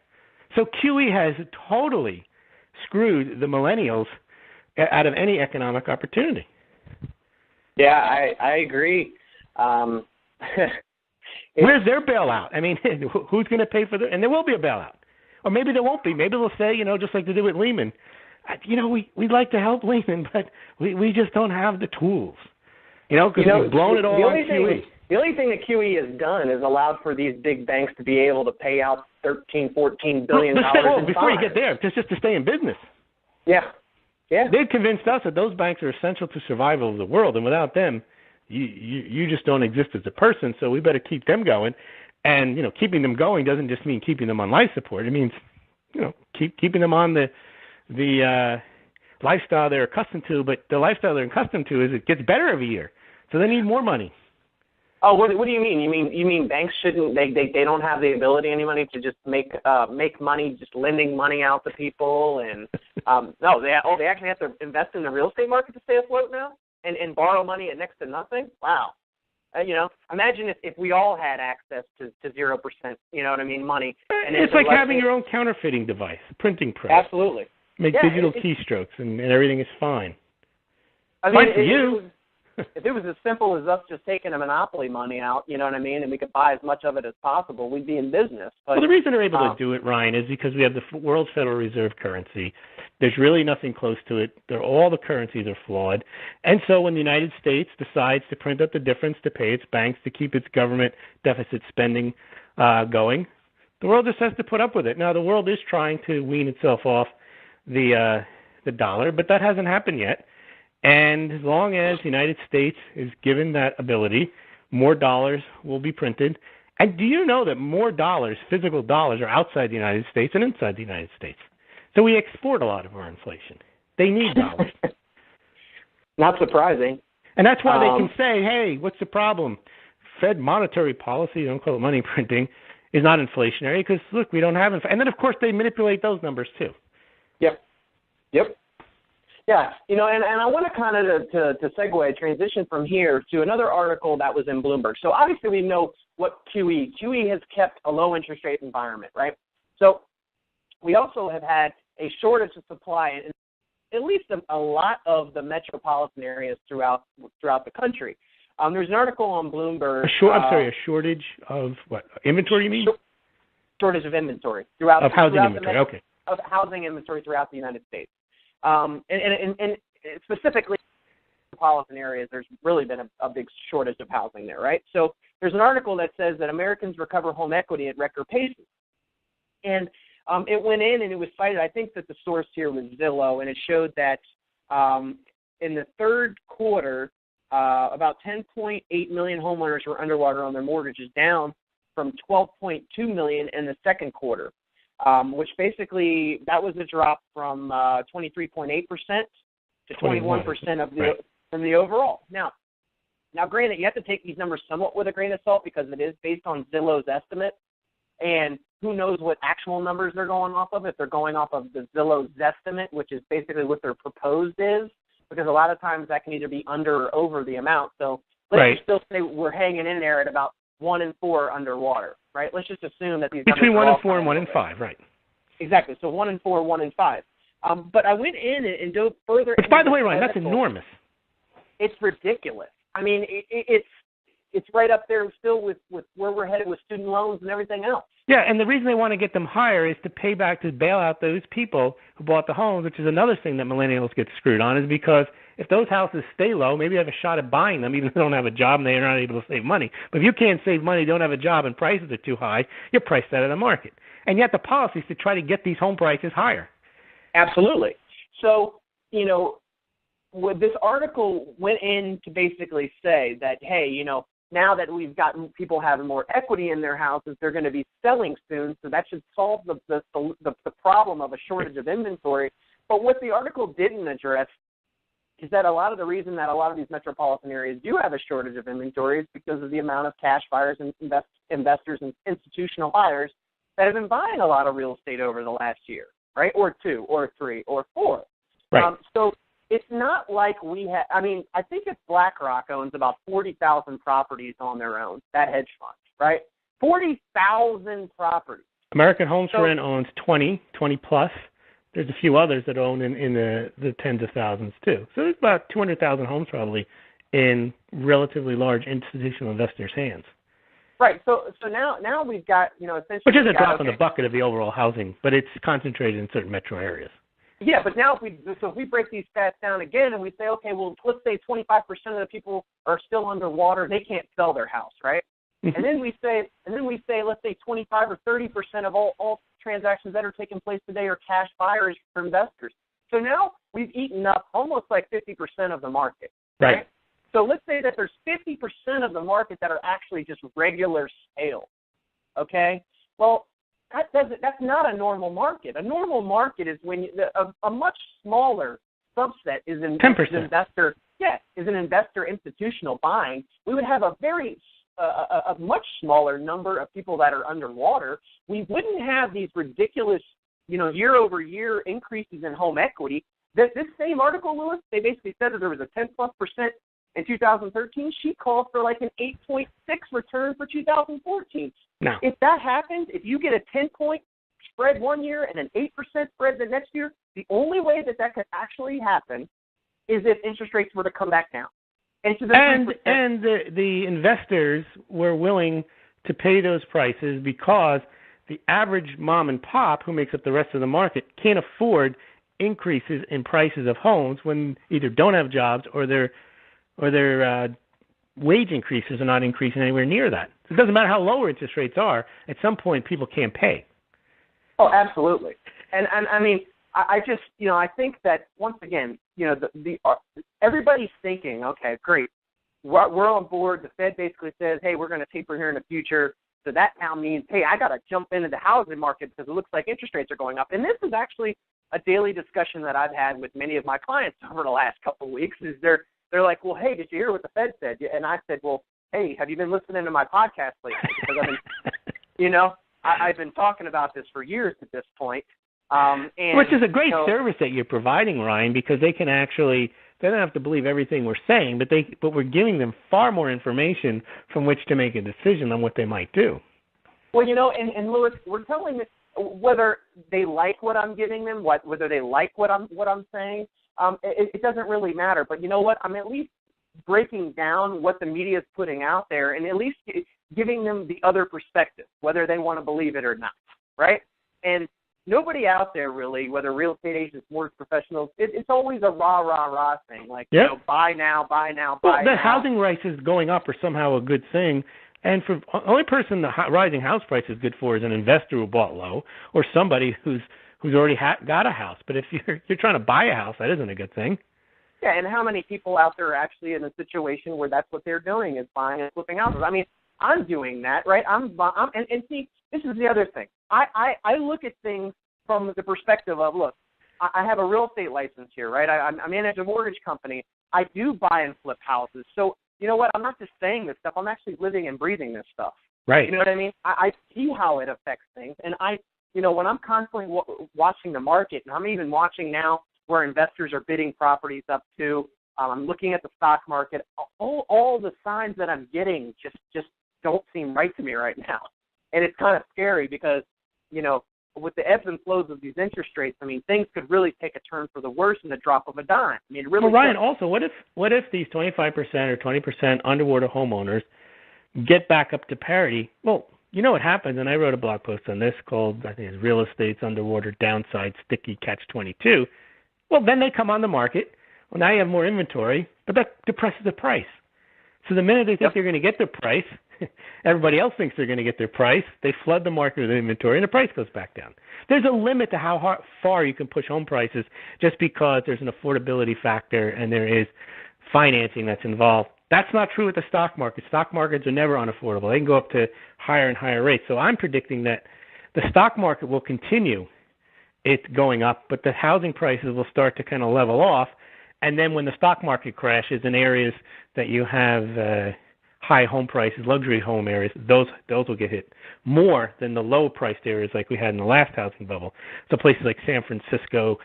So QE has totally screwed the millennials out of any economic opportunity. Yeah, I agree. Where's their bailout? I mean, who's going to pay for and there will be a bailout. Or maybe there won't be. Maybe they'll say, just like they did with Lehman, we'd like to help Lehman, but we just don't have the tools. Because we've blown it all on QE. The only thing that QE has done is allowed for these big banks to be able to pay out $13, $14 billion in before you get there, just to stay in business. Yeah. They've convinced us that those banks are essential to survival of the world, and without them, you just don't exist as a person, so we better keep them going. And, keeping them going doesn't just mean keeping them on life support. It means, keeping them on the lifestyle they're accustomed to, but the lifestyle they're accustomed to is it gets better every year. So they need more money. Oh, what do you mean? You mean banks shouldn't? They don't have the ability anymore to just make money, just lending money out to people, and no, they actually have to invest in the real estate market to stay afloat now, and borrow money at next to nothing. Wow, imagine if we all had access to 0%, money. And it's like having your own counterfeiting device, printing press. Absolutely. Make digital keystrokes, and everything is fine. I mean, fine for you. If it was as simple as us just taking the monopoly money out, and we could buy as much of it as possible, we'd be in business. But, well, the reason they're able to do it, Ryan, is because we have the world's Federal Reserve currency. There's really nothing close to it. All the currencies are flawed. And so when the United States decides to print up the difference to pay its banks, to keep its government deficit spending going, the world just has to put up with it. Now, the world is trying to wean itself off the dollar, but that hasn't happened yet. And as long as the United States is given that ability, more dollars will be printed. And do you know that more dollars, physical dollars, are outside the United States than inside the United States? So we export a lot of our inflation. They need dollars. Not surprising. And that's why they can say, hey, what's the problem? Fed monetary policy, don't call it money printing, is not inflationary because, look, we don't have inflation. And then, of course, they manipulate those numbers too. Yep. Yeah, and I want to kind of to segue, transition from here to another article that was in Bloomberg. So obviously we know what QE has kept a low interest rate environment, right? So we also have had a shortage of supply in at least a lot of the metropolitan areas throughout the country. There's an article on Bloomberg. A shortage of what? Inventory, you mean? Shortage of inventory throughout housing inventory. Okay. Of housing inventory throughout the United States. And specifically in metropolitan areas, there's really been a big shortage of housing there, right? So there's an article that says that Americans recover home equity at record paces. And it went in and it was cited, I think that the source here was Zillow, and it showed that in the third quarter, about 10.8 million homeowners were underwater on their mortgages, down from 12.2 million in the second quarter. which basically that was a drop from 23.8% to 21% of the from the overall. Now, granted, you have to take these numbers somewhat with a grain of salt because it is based on Zillow's estimate, and who knows what actual numbers they're going off of, if they're going off of the Zillow's estimate, which is basically what their proposed is, because a lot of times that can either be under or over the amount. So let's just still say we're hanging in there at about 1 in 4 underwater, right? Let's just assume that these between numbers 1 in 4 and 1 in 5, right? Exactly. So 1 in 4, 1 in 5. But I went in and dove further. Which, by the way, Ryan, that's enormous. It's ridiculous. I mean, it's right up there still with where we're headed with student loans and everything else. Yeah, and the reason they want to get them higher is to pay back, to bail out those people who bought the homes, which is another thing that millennials get screwed on, is because if those houses stay low, maybe they have a shot at buying them, even if they don't have a job and they're not able to save money. But if you can't save money, don't have a job, and prices are too high, you're priced out of the market. And yet the policy is to try to get these home prices higher. Absolutely. So, this article went in to basically say that, hey, now that we've gotten people having more equity in their houses, they're going to be selling soon, so that should solve the problem of a shortage of inventory. But what the article didn't address is that a lot of the reason that a lot of these metropolitan areas do have a shortage of inventory is because of the amount of cash buyers and investors and institutional buyers that have been buying a lot of real estate over the last year, right, or 2 or 3 or 4. Right. So it's not like we have – I mean, I think it's BlackRock owns about 40,000 properties on their own, that hedge fund, right? 40,000 properties. American Homes for Rent owns 20 plus. There's a few others that own in the tens of thousands too. So there's about 200,000 homes probably in relatively large institutional investors' hands. Right. So now we've got, essentially – which is a drop in the bucket of the overall housing, but it's concentrated in certain metro areas. Yeah, but now if we break these stats down again and we say, okay, well, let's say 25% of the people are still underwater, they can't sell their house, right? And then we say, let's say 25 or 30% of all transactions that are taking place today are cash buyers for investors. So now we've eaten up almost like 50% of the market, right? So let's say that there's 50% of the market that are actually just regular sales, okay? Well, that's not a normal market. A normal market is when a much smaller subset is an 10%. investor. Yeah, is an investor institutional buying. We would have a very a much smaller number of people that are underwater. We wouldn't have these ridiculous, year over year increases in home equity. This same article, Lewis, they basically said that there was a 10+% in 2013. She called for like an 8.6 return for 2014. No. If that happens, if you get a 10-point spread one year and an 8% spread the next year, the only way that could actually happen is if interest rates were to come back down. And the investors were willing to pay those prices because the average mom and pop who makes up the rest of the market can't afford increases in prices of homes when either don't have jobs or their wage increases are not increasing anywhere near that. So it doesn't matter how low interest rates are. At some point, people can't pay. Oh, absolutely. And I mean, I just, I think that once again, everybody's thinking, okay, great, we're on board. The Fed basically says, hey, we're going to taper here in the future. So that now means, hey, I got to jump into the housing market because it looks like interest rates are going up. And this is actually a daily discussion that I've had with many of my clients over the last couple of weeks. Is they're like, well, hey, did you hear what the Fed said? And I said, well, hey, have you been listening to my podcast lately? Because I've been talking about this for years at this point. Which is a great service that you're providing, Ryan, because they don't have to believe everything we're saying, but we're giving them far more information from which to make a decision on what they might do. Well, and Lewis, we're telling them whether they like what I'm giving them, whether they like what I'm saying. It doesn't really matter. But you know what? I'm at least breaking down what the media is putting out there and at least giving them the other perspective, whether they want to believe it or not, right? And nobody out there really, whether real estate agents, mortgage professionals, it's always a rah thing, like, buy now. The housing prices going up are somehow a good thing. And for the only person the rising house price is good for is an investor who bought low or somebody who's already got a house. But if you're trying to buy a house, that isn't a good thing. Yeah, and how many people out there are actually in a situation where that's what they're doing is buying and flipping houses? I mean, I'm doing that, right? And see, this is the other thing. I look at things from the perspective of, look, I have a real estate license here, right? I manage a mortgage company. I do buy and flip houses. So, you know what? I'm not just saying this stuff. I'm actually living and breathing this stuff. Right. You know what I mean? I see how it affects things. And when I'm constantly watching the market, and I'm even watching now where investors are bidding properties up to, I'm looking at the stock market, all the signs that I'm getting just don't seem right to me right now. And it's kind of scary because, with the ebbs and flows of these interest rates, I mean, things could really take a turn for the worse in the drop of a dime. I mean, really. Well, Ryan, also, what if these 25% or 20% underwater homeowners get back up to parity? Well, you know what happens, and I wrote a blog post on this called, I think it's Real Estate's Underwater Downside Sticky Catch-22. Well, then they come on the market. Well, now you have more inventory, but that depresses the price. So the minute they think they're going to get their price, everybody else thinks they're going to get their price. They flood the market with inventory, and the price goes back down. There's a limit to how far you can push home prices just because there's an affordability factor and there is financing that's involved. That's not true with the stock market. Stock markets are never unaffordable. They can go up to higher and higher rates. So I'm predicting that the stock market will continue it's going up, but the housing prices will start to kind of level off. And then when the stock market crashes in areas that you have high home prices, luxury home areas, those will get hit more than the low-priced areas like we had in the last housing bubble. So places like San Francisco,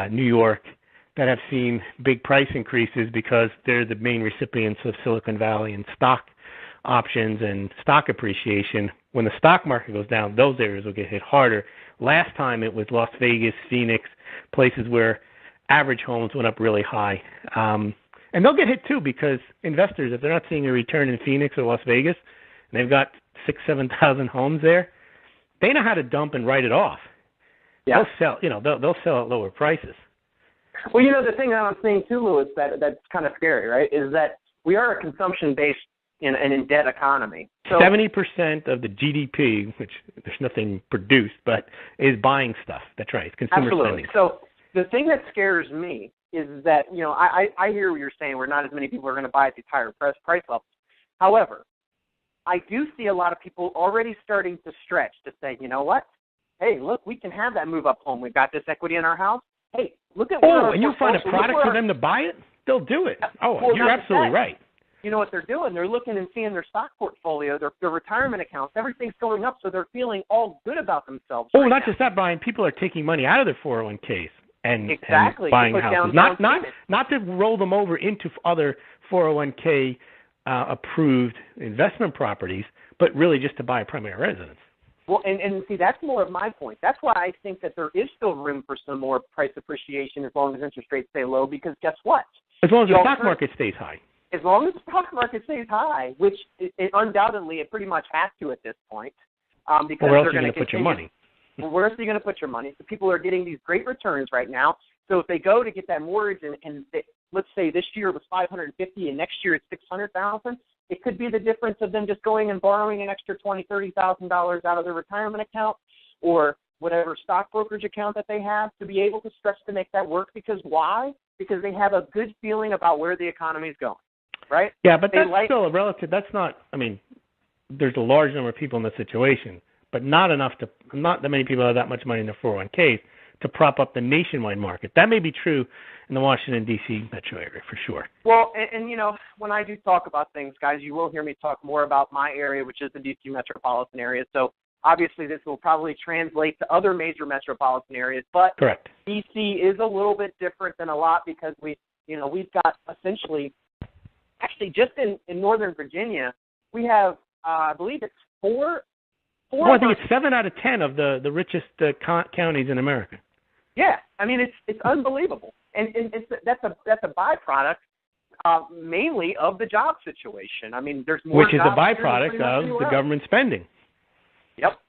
New York, that have seen big price increases because they're the main recipients of Silicon Valley and stock options and stock appreciation. When the stock market goes down, those areas will get hit harder. Last time it was Las Vegas, Phoenix, places where average homes went up really high. And they'll get hit too because investors, if they're not seeing a return in Phoenix or Las Vegas, and they've got 6,000-7,000 homes there, they know how to dump and write it off. Yeah. They'll sell, they'll sell at lower prices. Well, the thing that I'm saying too, Louis, that's kind of scary, right, is that we are a consumption-based and in debt economy. So 70% of the GDP, which there's nothing produced, but is buying stuff. That's right. It's consumer spending. So the thing that scares me is that, I hear what you're saying, where not as many people are going to buy at these higher price levels. However, I do see a lot of people already starting to stretch to say, you know what? Hey, look, we can have that move-up home. We've got this equity in our house. Hey, look at and you find a product for them to buy it? They'll do it. You're absolutely right. You know what they're doing? They're looking and seeing their stock portfolio, their retirement accounts, everything's going up, so they're feeling all good about themselves. Not just that, Brian. People are taking money out of their 401ks and buying houses. Not to roll them over into other 401k approved investment properties, but really just to buy a primary residence. Well, and see, that's more of my point. That's why I think that there is still room for some more price appreciation as long as interest rates stay low, because guess what? As long as the stock market stays high. As long as the stock market stays high, which undoubtedly it pretty much has to at this point. Because where else are are you going to put your money? Well, where else are you going to put your money? So people are getting these great returns right now. So if they go to get that mortgage and let's say this year it was $550 and next year it's $600,000, it could be the difference of them just going and borrowing an extra $20,000, $30,000 out of their retirement account or whatever stock brokerage account that they have to be able to stretch to make that work. Because why? Because they have a good feeling about where the economy is going, right? Yeah, but that's still a relative. That's not. I mean, there's a large number of people in this situation, but not that many people have that much money in their 401ks to prop up the nationwide market. That may be true in the Washington, D.C. metro area for sure. Well, and when I do talk about things, guys, you will hear me talk more about my area, which is the D.C. metropolitan area. So obviously this will probably translate to other major metropolitan areas. But correct. D.C. is a little bit different than a lot because we've got essentially, actually just in Northern Virginia, we have, I believe it's four. Well, I think it's 7 out of 10 of the richest counties in America. Yeah, I mean it's unbelievable, and that's a byproduct mainly of the job situation. I mean, there's more. Which is a byproduct of the government spending. Yep,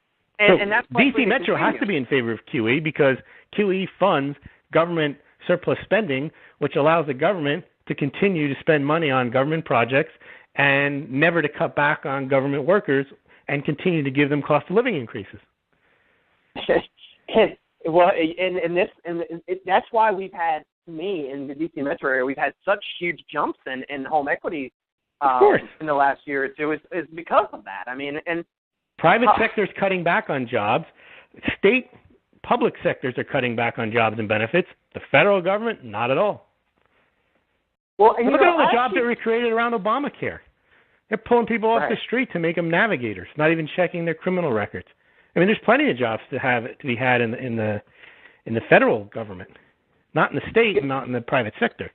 and that's DC Metro has to be in favor of QE because QE funds government surplus spending, which allows the government to continue to spend money on government projects and never to cut back on government workers and continue to give them cost of living increases. Well, that's why we've had, to me, in the D.C. metro area, we've had such huge jumps in home equity in the last year or two is because of that. I mean, and private sector is cutting back on jobs. State public sectors are cutting back on jobs and benefits. The federal government, not at all. Well, and look at all the jobs that were created around Obamacare. They're pulling people off right. the street to make them navigators, not even checking their criminal records. I mean, there's plenty of jobs to be had in the federal government, not in the state and not in the private sector.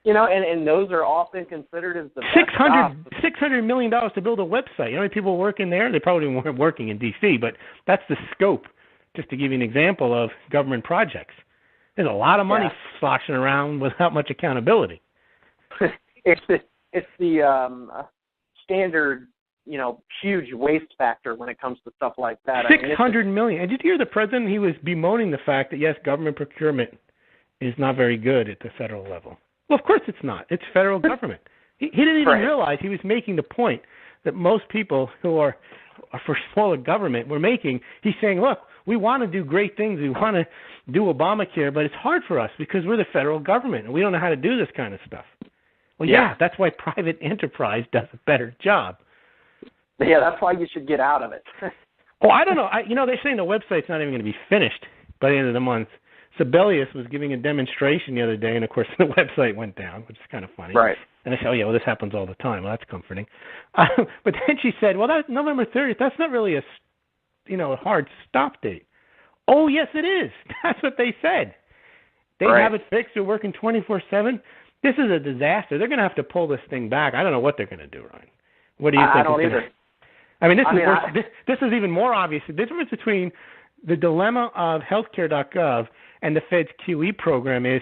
You know, and those are often considered as the best jobs. $600 million to build a website. You know how many people work in there? They probably weren't working in D.C., but that's the scope, just to give you an example of government projects. There's a lot of money sloshing around without much accountability. It's the standard, you know, huge waste factor when it comes to stuff like that. $600 million. And did you hear the president? He was bemoaning the fact that, yes, government procurement is not very good at the federal level. Well, of course it's not. It's federal government. He didn't even realize he was making the point that most people who are for smaller government were making. He's saying, look, we want to do great things. We want to do Obamacare, but it's hard for us because we're the federal government, and we don't know how to do this kind of stuff. Well, yeah, that's why private enterprise does a better job. Yeah, that's why you should get out of it. Oh, I don't know. They're saying the website's not even going to be finished by the end of the month. Sibelius was giving a demonstration the other day, and, of course, the website went down, which is kind of funny. Right. And I said, oh, yeah, well, this happens all the time. Well, that's comforting. But then she said, well, that's November 30th. That's not really a hard stop date. Oh, yes, it is. That's what they said. They have it fixed. They're working 24/7. This is a disaster. They're going to have to pull this thing back. I don't know what they're going to do, Ryan. What do you think? I don't either. I mean, this is even more obvious. The difference between the dilemma of healthcare.gov and the Fed's QE program is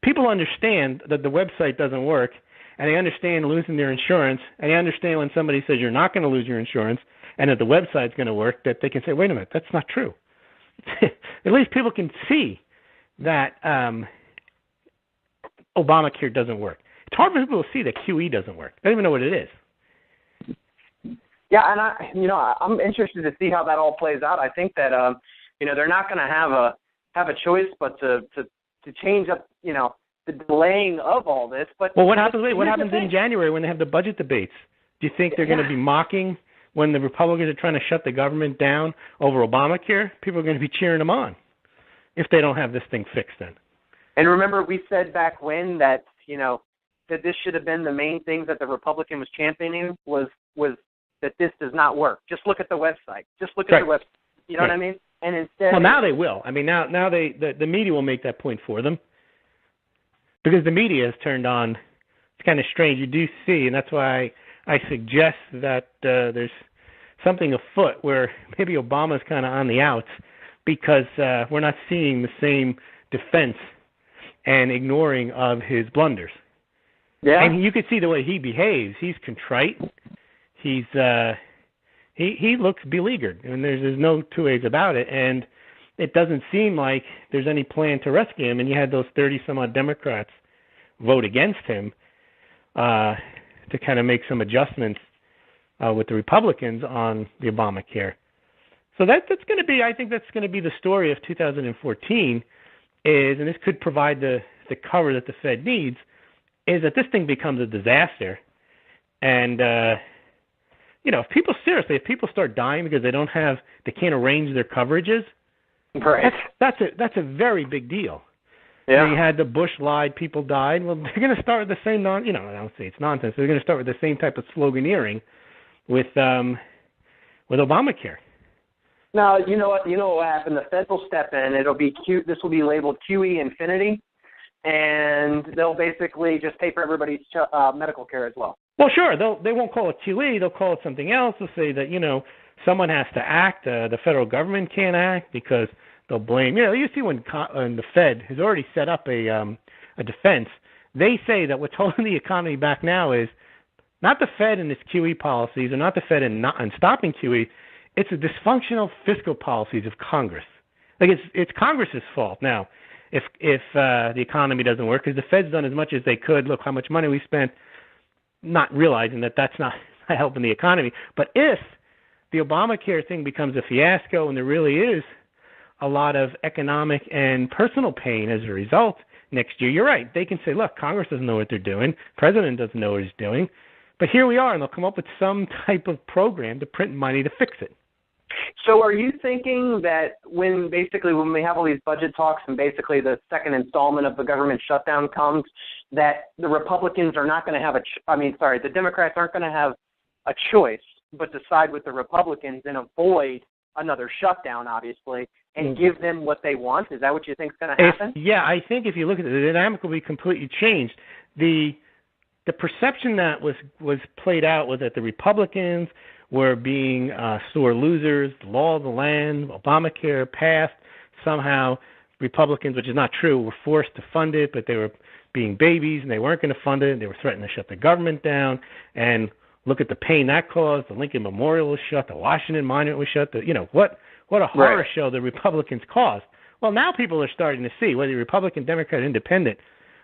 people understand that the website doesn't work, and they understand losing their insurance, and they understand when somebody says you're not going to lose your insurance and that the website's going to work, that they can say, wait a minute, that's not true. At least people can see that Obamacare doesn't work. It's hard for people to see that QE doesn't work. They don't even know what it is. Yeah, and I'm interested to see how that all plays out. I think that they're not going to have a choice but to change up the delaying of all this. But what happens in January when they have the budget debates? Do you think they're going to be mocking when the Republicans are trying to shut the government down over Obamacare? People are going to be cheering them on if they don't have this thing fixed then. And remember, we said back when that that this should have been the main things that the Republican was championing was that this does not work. Just look at the website. Just look at the website. You know what I mean? And instead, well, now they will. I mean, now the media will make that point for them because the media has turned on. It's kind of strange. You do see, and that's why I suggest that there's something afoot where maybe Obama's kind of on the outs because we're not seeing the same defense and ignoring of his blunders. Yeah. And you can see the way he behaves. He's contrite. He looks beleaguered, and there's no two ways about it. And it doesn't seem like there's any plan to rescue him. And you had those 30-some-odd Democrats vote against him to kind of make some adjustments with the Republicans on the Obamacare. So that's going to be, I think that's going to be the story of 2014 is, and this could provide the cover that the Fed needs, is that this thing becomes a disaster. And, if people start dying because they can't arrange their coverages, right. That's a very big deal. Yeah. You had the Bush lied, people died. Well, they're going to start with the same I don't say it's nonsense. They're going to start with the same type of sloganeering with Obamacare. Now, you know what will happen? The Fed will step in. It'll be this will be labeled QE Infinity, and they'll basically just pay for everybody's medical care as well. Well, sure. They won't call it QE. They'll call it something else. They'll say that, someone has to act. The federal government can't act because they'll blame. You see when the Fed has already set up a defense, they say that what's holding the economy back now is not the Fed and its QE policies or not the Fed and stopping QE. It's the dysfunctional fiscal policies of Congress. Like it's Congress's fault. Now, if the economy doesn't work, because the Fed's done as much as they could. Look how much money we spent, not realizing that that's not helping the economy. But if the Obamacare thing becomes a fiasco and there really is a lot of economic and personal pain as a result next year, you're right. They can say, look, Congress doesn't know what they're doing. President doesn't know what he's doing. But here we are, and they'll come up with some type of program to print money to fix it. So are you thinking that when we have all these budget talks and basically the second installment of the government shutdown comes, that the Republicans are not going to have the Democrats aren't going to have a choice but to side with the Republicans and avoid another shutdown, obviously, and give them what they want? Is that what you think is going to happen? Yeah, I think if you look at it, the dynamic will be completely changed. The perception that was played out was that the Republicans were being sore losers, the law of the land, Obamacare passed. Somehow Republicans, which is not true, were forced to fund it, but they were being babies and they weren't going to fund it. They were threatening to shut the government down. And look at the pain that caused. The Lincoln Memorial was shut. The Washington Monument was shut. What a horror show the Republicans caused. Well, now people are starting to see, whether you're Republican, Democrat, Independent,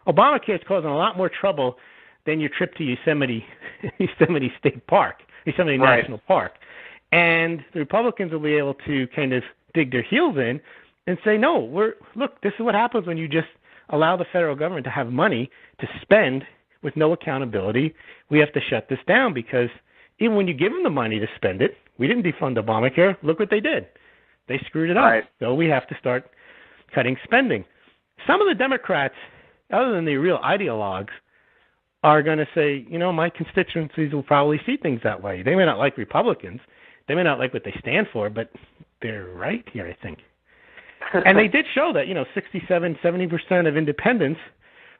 Obamacare is causing a lot more trouble than your trip to Yosemite State Park, Yosemite National Park. And the Republicans will be able to kind of dig their heels in and say, no, look, this is what happens when you just allow the federal government to have money to spend with no accountability. We have to shut this down because even when you give them the money to spend it, we didn't defund Obamacare. Look what they did. They screwed it up. Right. So we have to start cutting spending. Some of the Democrats, other than the real ideologues, are going to say, my constituencies will probably see things that way. They may not like Republicans. They may not like what they stand for, but they're right here, I think. And they did show that, 67, 70% of independents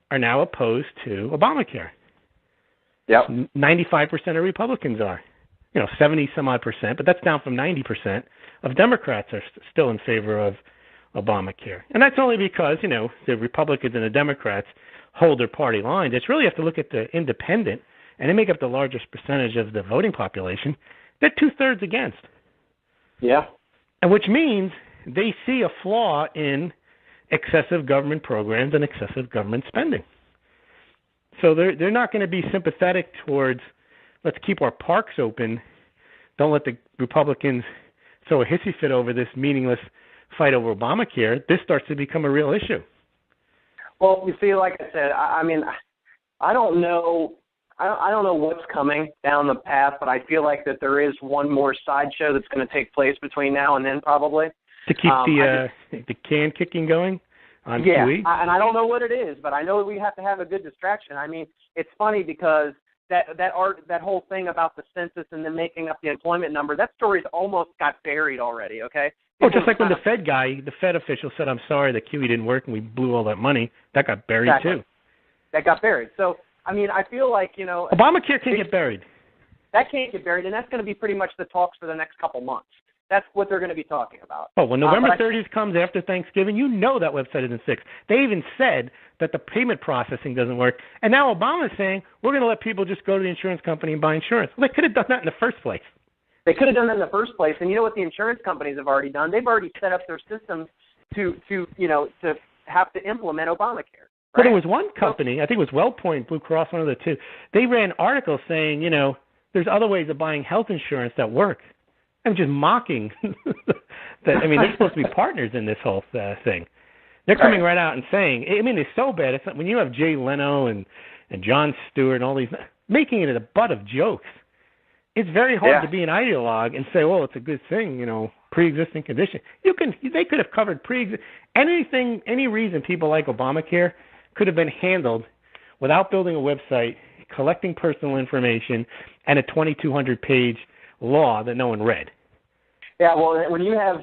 are now opposed to Obamacare. Yep. 95% of Republicans are. 70-some-odd percent, but that's down from 90% of Democrats are still in favor of Obamacare. And that's only because, the Republicans and the Democrats hold their party lines. It's really, you have to look at the independent, and they make up the largest percentage of the voting population. They're 2/3 against. Yeah. And which means they see a flaw in excessive government programs and excessive government spending. So they're not going to be sympathetic towards, let's keep our parks open, don't let the Republicans throw a hissy fit over this meaningless fight over Obamacare. This starts to become a real issue. Well, you see, like I said, I don't know what's coming down the path, but I feel like that there is one more sideshow that's going to take place between now and then, probably. To keep the can kicking going on QE? And I don't know what it is, but I know we have to have a good distraction. It's funny because that whole thing about the census and then making up the employment number, that story's almost got buried already, okay? Just like when the Fed official said, I'm sorry, the QE didn't work and we blew all that money, that got buried too. That got buried. So, I feel like, Obamacare can't get buried. That can't get buried, and that's going to be pretty much the talks for the next couple months. That's what they're going to be talking about. Oh, when November 30th comes after Thanksgiving, that website isn't fixed. They even said that the payment processing doesn't work. And now Obama's saying, we're going to let people just go to the insurance company and buy insurance. Well, they could have done that in the first place. They could have done that in the first place. And you know what the insurance companies have already done? They've already set up their systems to have to implement Obamacare. Right? Well, there was one company, I think it was WellPoint, Blue Cross, one of the two. They ran articles saying, there's other ways of buying health insurance that work. I'm just mocking that. They're supposed to be partners in this whole thing. They're coming right out and saying, it's so bad. It's when you have Jay Leno and Jon Stewart and all these, making it a butt of jokes. It's very hard to be an ideologue and say, well, it's a good thing, pre-existing condition. They could have covered any reason people like Obamacare could have been handled without building a website, collecting personal information, and a 2,200-page law that no one read. Yeah, well, when you have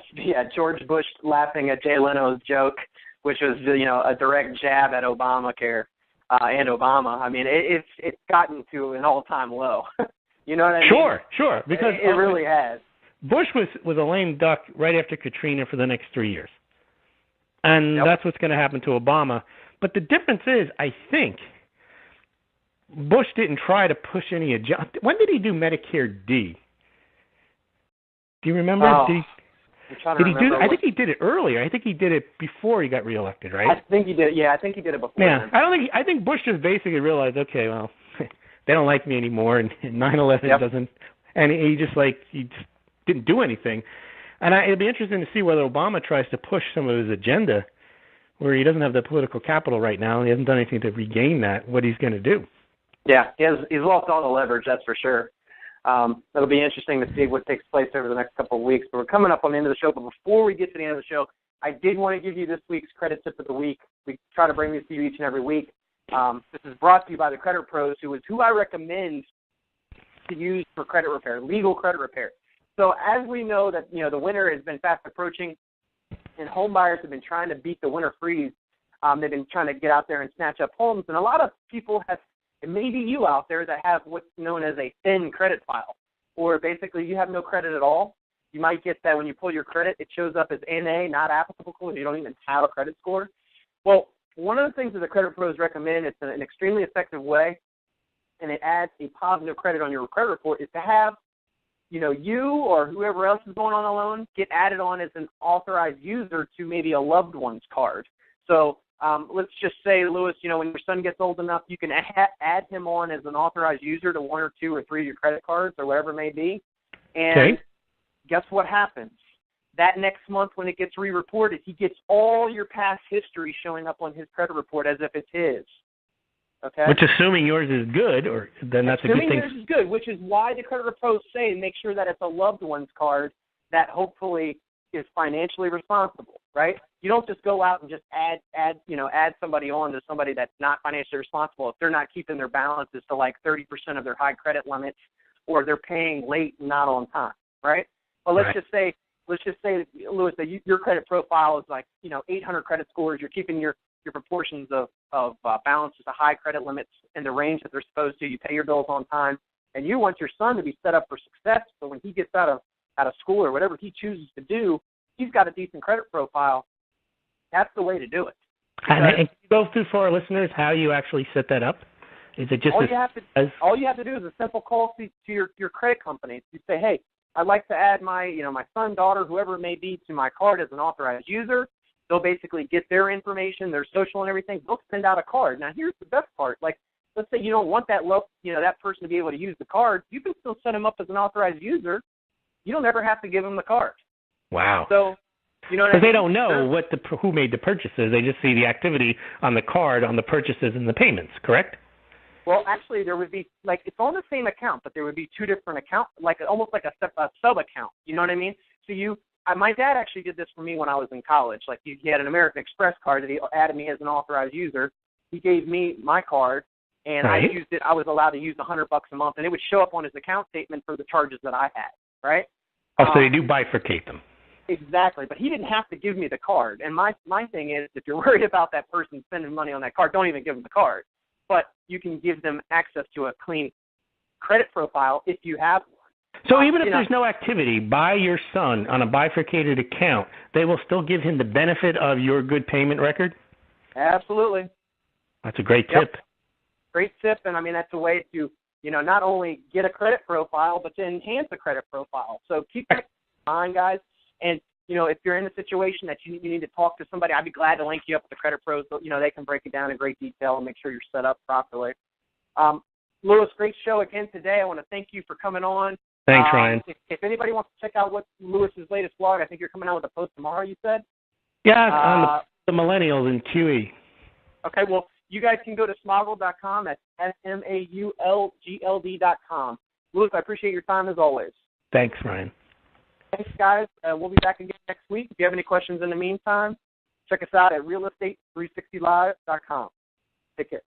George Bush laughing at Jay Leno's joke, which was a direct jab at Obamacare and Obama, it's gotten to an all-time low. You know what I mean? Sure, because it really has. Bush was a lame duck right after Katrina for the next 3 years, and that's what's going to happen to Obama. But the difference is, I think, Bush didn't try to push any adjustment. When did he do Medicare D? Do you remember? Did he do? I think he did it earlier. I think he did it before he got reelected, right? I think he did. Yeah, I think he did it before. Yeah, then. I think Bush just basically realized, okay, well, they don't like me anymore, and 9/11 doesn't, and he just didn't do anything. And it'll be interesting to see whether Obama tries to push some of his agenda, where he doesn't have the political capital right now, and he hasn't done anything to regain that. What he's going to do? Yeah, he's lost all the leverage. That's for sure. It'll be interesting to see what takes place over the next couple of weeks. But we're coming up on the end of the show. But before we get to the end of the show, I did want to give you this week's credit tip of the week. We try to bring this to you each and every week. This is brought to you by the Credit Pros, who I recommend to use for credit repair, legal credit repair. So as we know that, the winter has been fast approaching and home buyers have been trying to beat the winter freeze, they've been trying to get out there and snatch up homes. And a lot of people have, and maybe you out there, that have what's known as a thin credit file, or basically you have no credit at all. You might get that when you pull your credit, it shows up as NA, not applicable, you don't even have a credit score. Well, one of the things that the Credit Pros recommend, it's an extremely effective way, and it adds a positive credit on your credit report, is to have, you or whoever else is going on the loan get added on as an authorized user to maybe a loved one's card. So let's just say, Lewis, when your son gets old enough, you can add him on as an authorized user to 1 or 2 or 3 of your credit cards or whatever it may be. And guess what happens? That next month when it gets re-reported, he gets all your past history showing up on his credit report as if it's his. Okay? Which, assuming yours is good, or then that's a good thing. Assuming yours is good, which is why the Credit Pros say make sure that it's a loved one's card that hopefully is financially responsible, right? You don't just go out and just add somebody on to somebody that's not financially responsible if they're not keeping their balances to like 30% of their high credit limits, or they're paying late and not on time, right? Well, let's just say, Louis, that your credit profile is like 800 credit scores. You're keeping your proportions of balances to high credit limits in the range that they're supposed to. You pay your bills on time, and you want your son to be set up for success. So when he gets out of school or whatever he chooses to do, he's got a decent credit profile. That's the way to do it. And can you go through for our listeners how you actually set that up? Is it just all you have to do is a simple call to your credit company. You say, hey, I'd like to add my son, daughter, whoever it may be, to my card as an authorized user. They'll basically get their information, their social and everything. They'll send out a card. Now, here's the best part. Like, let's say you don't want that person to be able to use the card. You can still set them up as an authorized user. You don't ever have to give them the card. Wow. So, because they don't know who made the purchases. They just see the activity on the card, on the purchases and the payments, correct? Well, actually, there would be, it's on the same account, but there would be 2 different accounts, almost like a sub-account. You know what I mean? So my dad actually did this for me when I was in college. Like, he had an American Express card that he added me as an authorized user. He gave me my card, and right. I used it. I was allowed to use $100 a month, and it would show up on his account statement for the charges that I had, right? Oh, so they do bifurcate them. Exactly, but he didn't have to give me the card. And my thing is, if you're worried about that person spending money on that card, don't even give them the card. But you can give them access to a clean credit profile if you have one. So even if there's no activity by your son on a bifurcated account, they will still give him the benefit of your good payment record? Absolutely. That's a great tip. Great tip, and that's a way to, not only get a credit profile, but to enhance a credit profile. So keep that in mind, guys. And, if you're in a situation that you need to talk to somebody, I'd be glad to link you up with the Credit Pros. So, they can break it down in great detail and make sure you're set up properly. Louis, great show again today. I want to thank you for coming on. Thanks, Ryan. If anybody wants to check out what Lewis's latest blog, I think you're coming out with a post tomorrow, you said? Yeah, on the millennials in QE. Okay, well, you guys can go to smoggle.com. That's SMAULGLD.com. Louis, I appreciate your time as always. Thanks, Ryan. Thanks, guys. We'll be back again next week. If you have any questions in the meantime, check us out at realestate360live.com. Take care.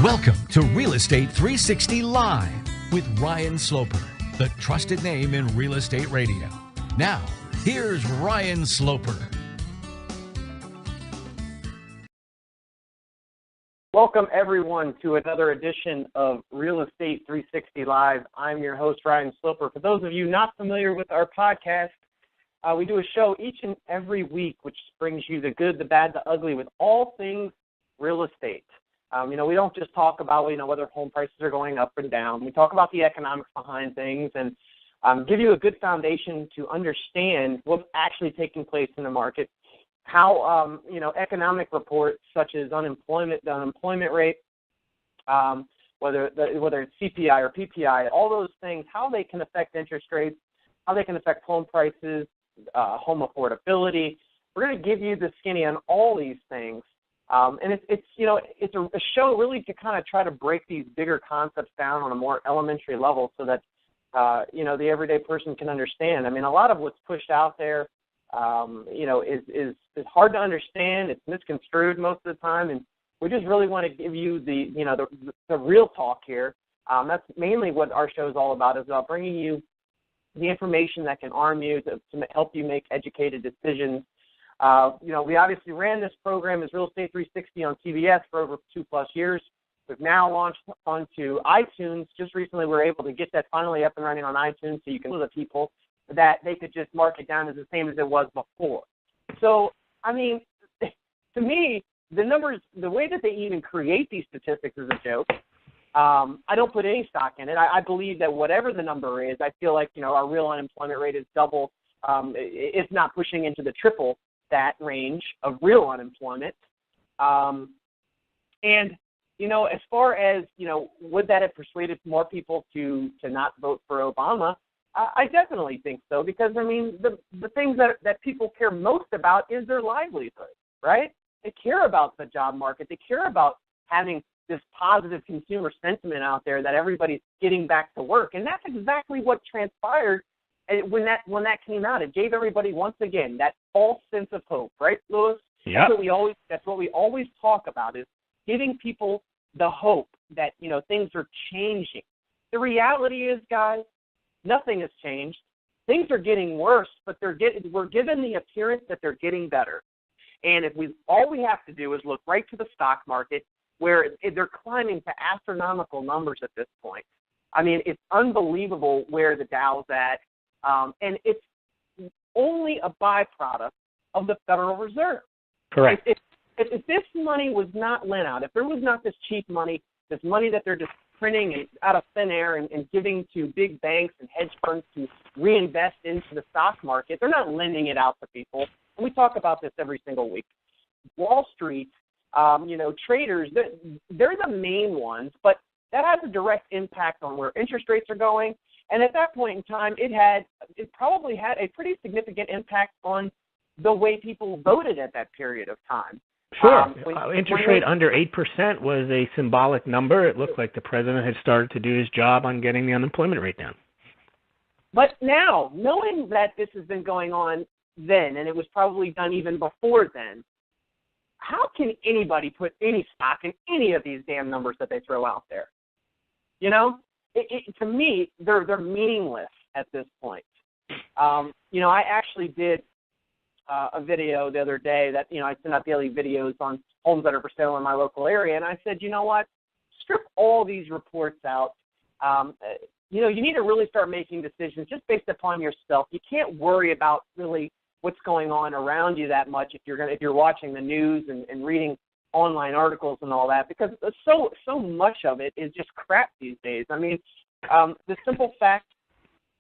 Welcome to Real Estate 360 Live with Ryan Sloper, the trusted name in real estate radio. Now, here's Ryan Sloper. Welcome, everyone, to another edition of Real Estate 360 Live. I'm your host, Ryan Sloper. For those of you not familiar with our podcast, we do a show each and every week which brings you the good, the bad, the ugly with all things real estate. We don't just talk about, whether home prices are going up and down. We talk about the economics behind things and give you a good foundation to understand what's actually taking place in the market, how, economic reports such as the unemployment rate, whether it's CPI or PPI, all those things, how they can affect interest rates, how they can affect home prices, home affordability. We're going to give you the skinny on all these things. And it's a show really to kind of try to break these bigger concepts down on a more elementary level so that, the everyday person can understand. I mean, a lot of what's pushed out there, is hard to understand. It's misconstrued most of the time. And we just really want to give you the real talk here. That's mainly what our show is all about, is about bringing you the information that can arm you to help you make educated decisions. We obviously ran this program as Real Estate 360 on CBS for over 2+ years. We've now launched onto iTunes. Just recently we were able to get that finally up and running on iTunes so you can tell the people that they could just mark it down as the same as it was before. So, I mean, to me, the numbers, the way that they even create these statistics is a joke. I don't put any stock in it. I believe that whatever the number is, I feel like, our real unemployment rate is double, if not pushing into the triple that range of real unemployment. As far as, would that have persuaded more people to not vote for Obama? I definitely think so, because, the things that people care most about is their livelihood, right? They care about the job market. They care about having this positive consumer sentiment out there that everybody's getting back to work. And that's exactly what transpired when that came out. It gave everybody, once again, that false sense of hope, right, Louis? Yeah. That's what we always talk about, is giving people the hope that, things are changing. The reality is, guys, nothing has changed. Things are getting worse, but we're given the appearance that they're getting better. And all we have to do is look right to the stock market, where they're climbing to astronomical numbers at this point. I mean, it's unbelievable where the Dow's at, and it's only a byproduct of the Federal Reserve. Correct. If this money was not lent out, if there was not this cheap money, this money that they're just printing out of thin air and giving to big banks and hedge funds to reinvest into the stock market, they're not lending it out to people. And we talk about this every single week. Wall Street, traders, they're the main ones, but that has a direct impact on where interest rates are going. And at that point in time, it probably had a pretty significant impact on the way people voted at that period of time. Sure. Interest rate under 8% was a symbolic number. It looked like the president had started to do his job on getting the unemployment rate down. But now, knowing that this has been going on then, and it was probably done even before then, how can anybody put any stock in any of these damn numbers that they throw out there? To me, they're meaningless at this point. I actually did a video the other day that, I send out daily videos on homes that are for sale in my local area, and I said, you know what, strip all these reports out. You need to really start making decisions just based upon yourself. You can't worry about really what's going on around you that much if you're watching the news and reading online articles and all that, because so much of it is just crap these days. I mean, the simple fact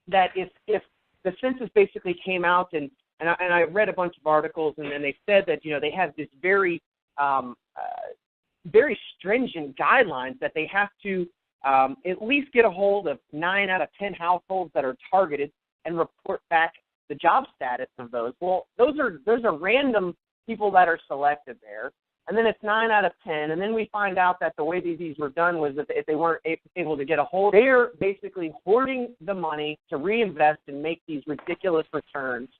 that if the census basically came out and I read a bunch of articles, and then they said that they have this very very stringent guidelines that they have to at least get a hold of 9 out of 10 households that are targeted and report back the job status of those. Well, those are random people that are selected there. And then it's 9 out of 10. And then we find out that the way these were done was that if they weren't able to get a hold, they're basically hoarding the money to reinvest and make these ridiculous returns.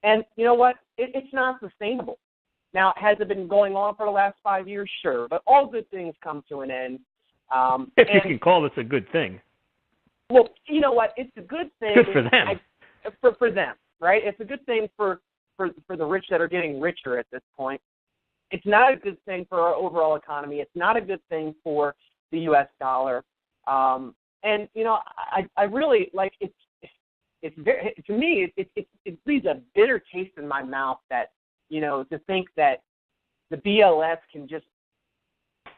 And you know what? It's not sustainable. Now, has it been going on for the last 5 years? Sure, but all good things come to an end. If you can call this a good thing. Well, you know what? It's a good thing. Good for them. For them, right? It's a good thing for the rich that are getting richer at this point. It's not a good thing for our overall economy. It's not a good thing for the U.S. dollar. And you know, I really like it's very, to me it leaves a bitter taste in my mouth that, you know, to think that the BLS can just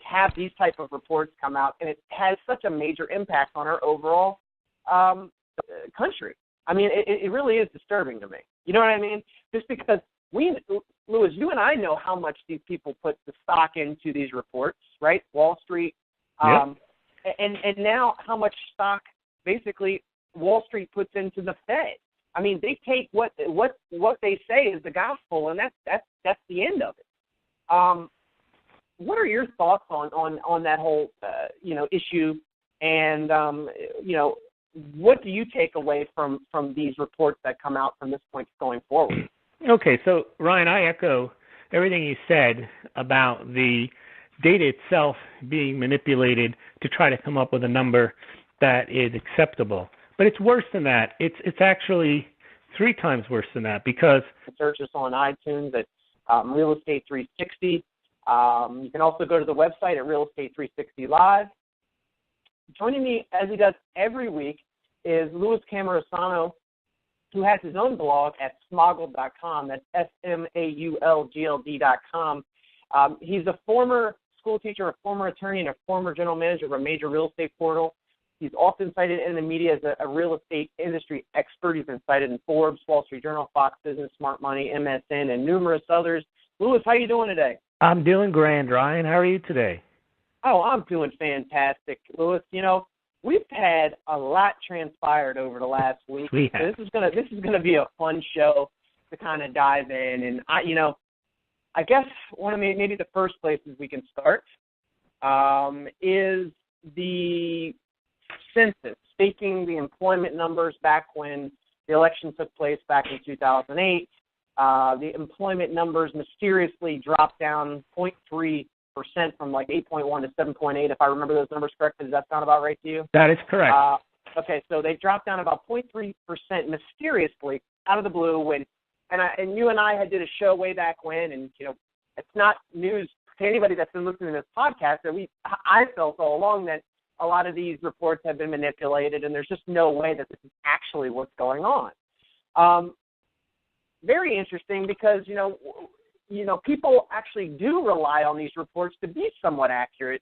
have these type of reports come out, and it has such a major impact on our overall country. I mean, it really is disturbing to me. You know what I mean? Just because Louis, you and I know how much these people put the stock into these reports, right? Wall Street, Yep. and now how much stock basically Wall Street puts into the Fed. I mean, they take what they say is the gospel, and that's the end of it. What are your thoughts on that whole issue? And you know, what do you take away from these reports that come out from this point going forward? Okay, so Ryan, I echo everything you said about the data itself being manipulated to try to come up with a number that is acceptable. But it's worse than that. It's actually 3 times worse than that, because search us on iTunes at Real Estate 360. You can also go to the website at Real Estate 360 Live. Joining me, as he does every week, is Louis Camerasano, who has his own blog at smoggled.com. That's SMAULGLD.com. He's a former school teacher, a former attorney, and a former general manager of a major real estate portal. He's often cited in the media as a real estate industry expert. He's been cited in Forbes, Wall Street Journal, Fox Business, Smart Money, MSN, and numerous others. Louis, how you doing today? I'm doing grand, Ryan. How are you today? Oh, I'm doing fantastic, Louis. You know, we've had a lot transpired over the last week. We have. So this is gonna be a fun show to kind of dive in, and I guess one of maybe the first places we can start is the census, taking the employment numbers back when the election took place back in 2008. The employment numbers mysteriously dropped down 0.3% from like 8.1 to 7.8, if I remember those numbers correctly. Does that sound about right to you? That is correct. Okay, so they dropped down about 0.3% mysteriously out of the blue. And you and I did a show way back when, and you know, it's not news to anybody that's been listening to this podcast that I felt all along that a lot of these reports have been manipulated, and there's just no way that this is actually what's going on. Very interesting, because you know people actually do rely on these reports to be somewhat accurate.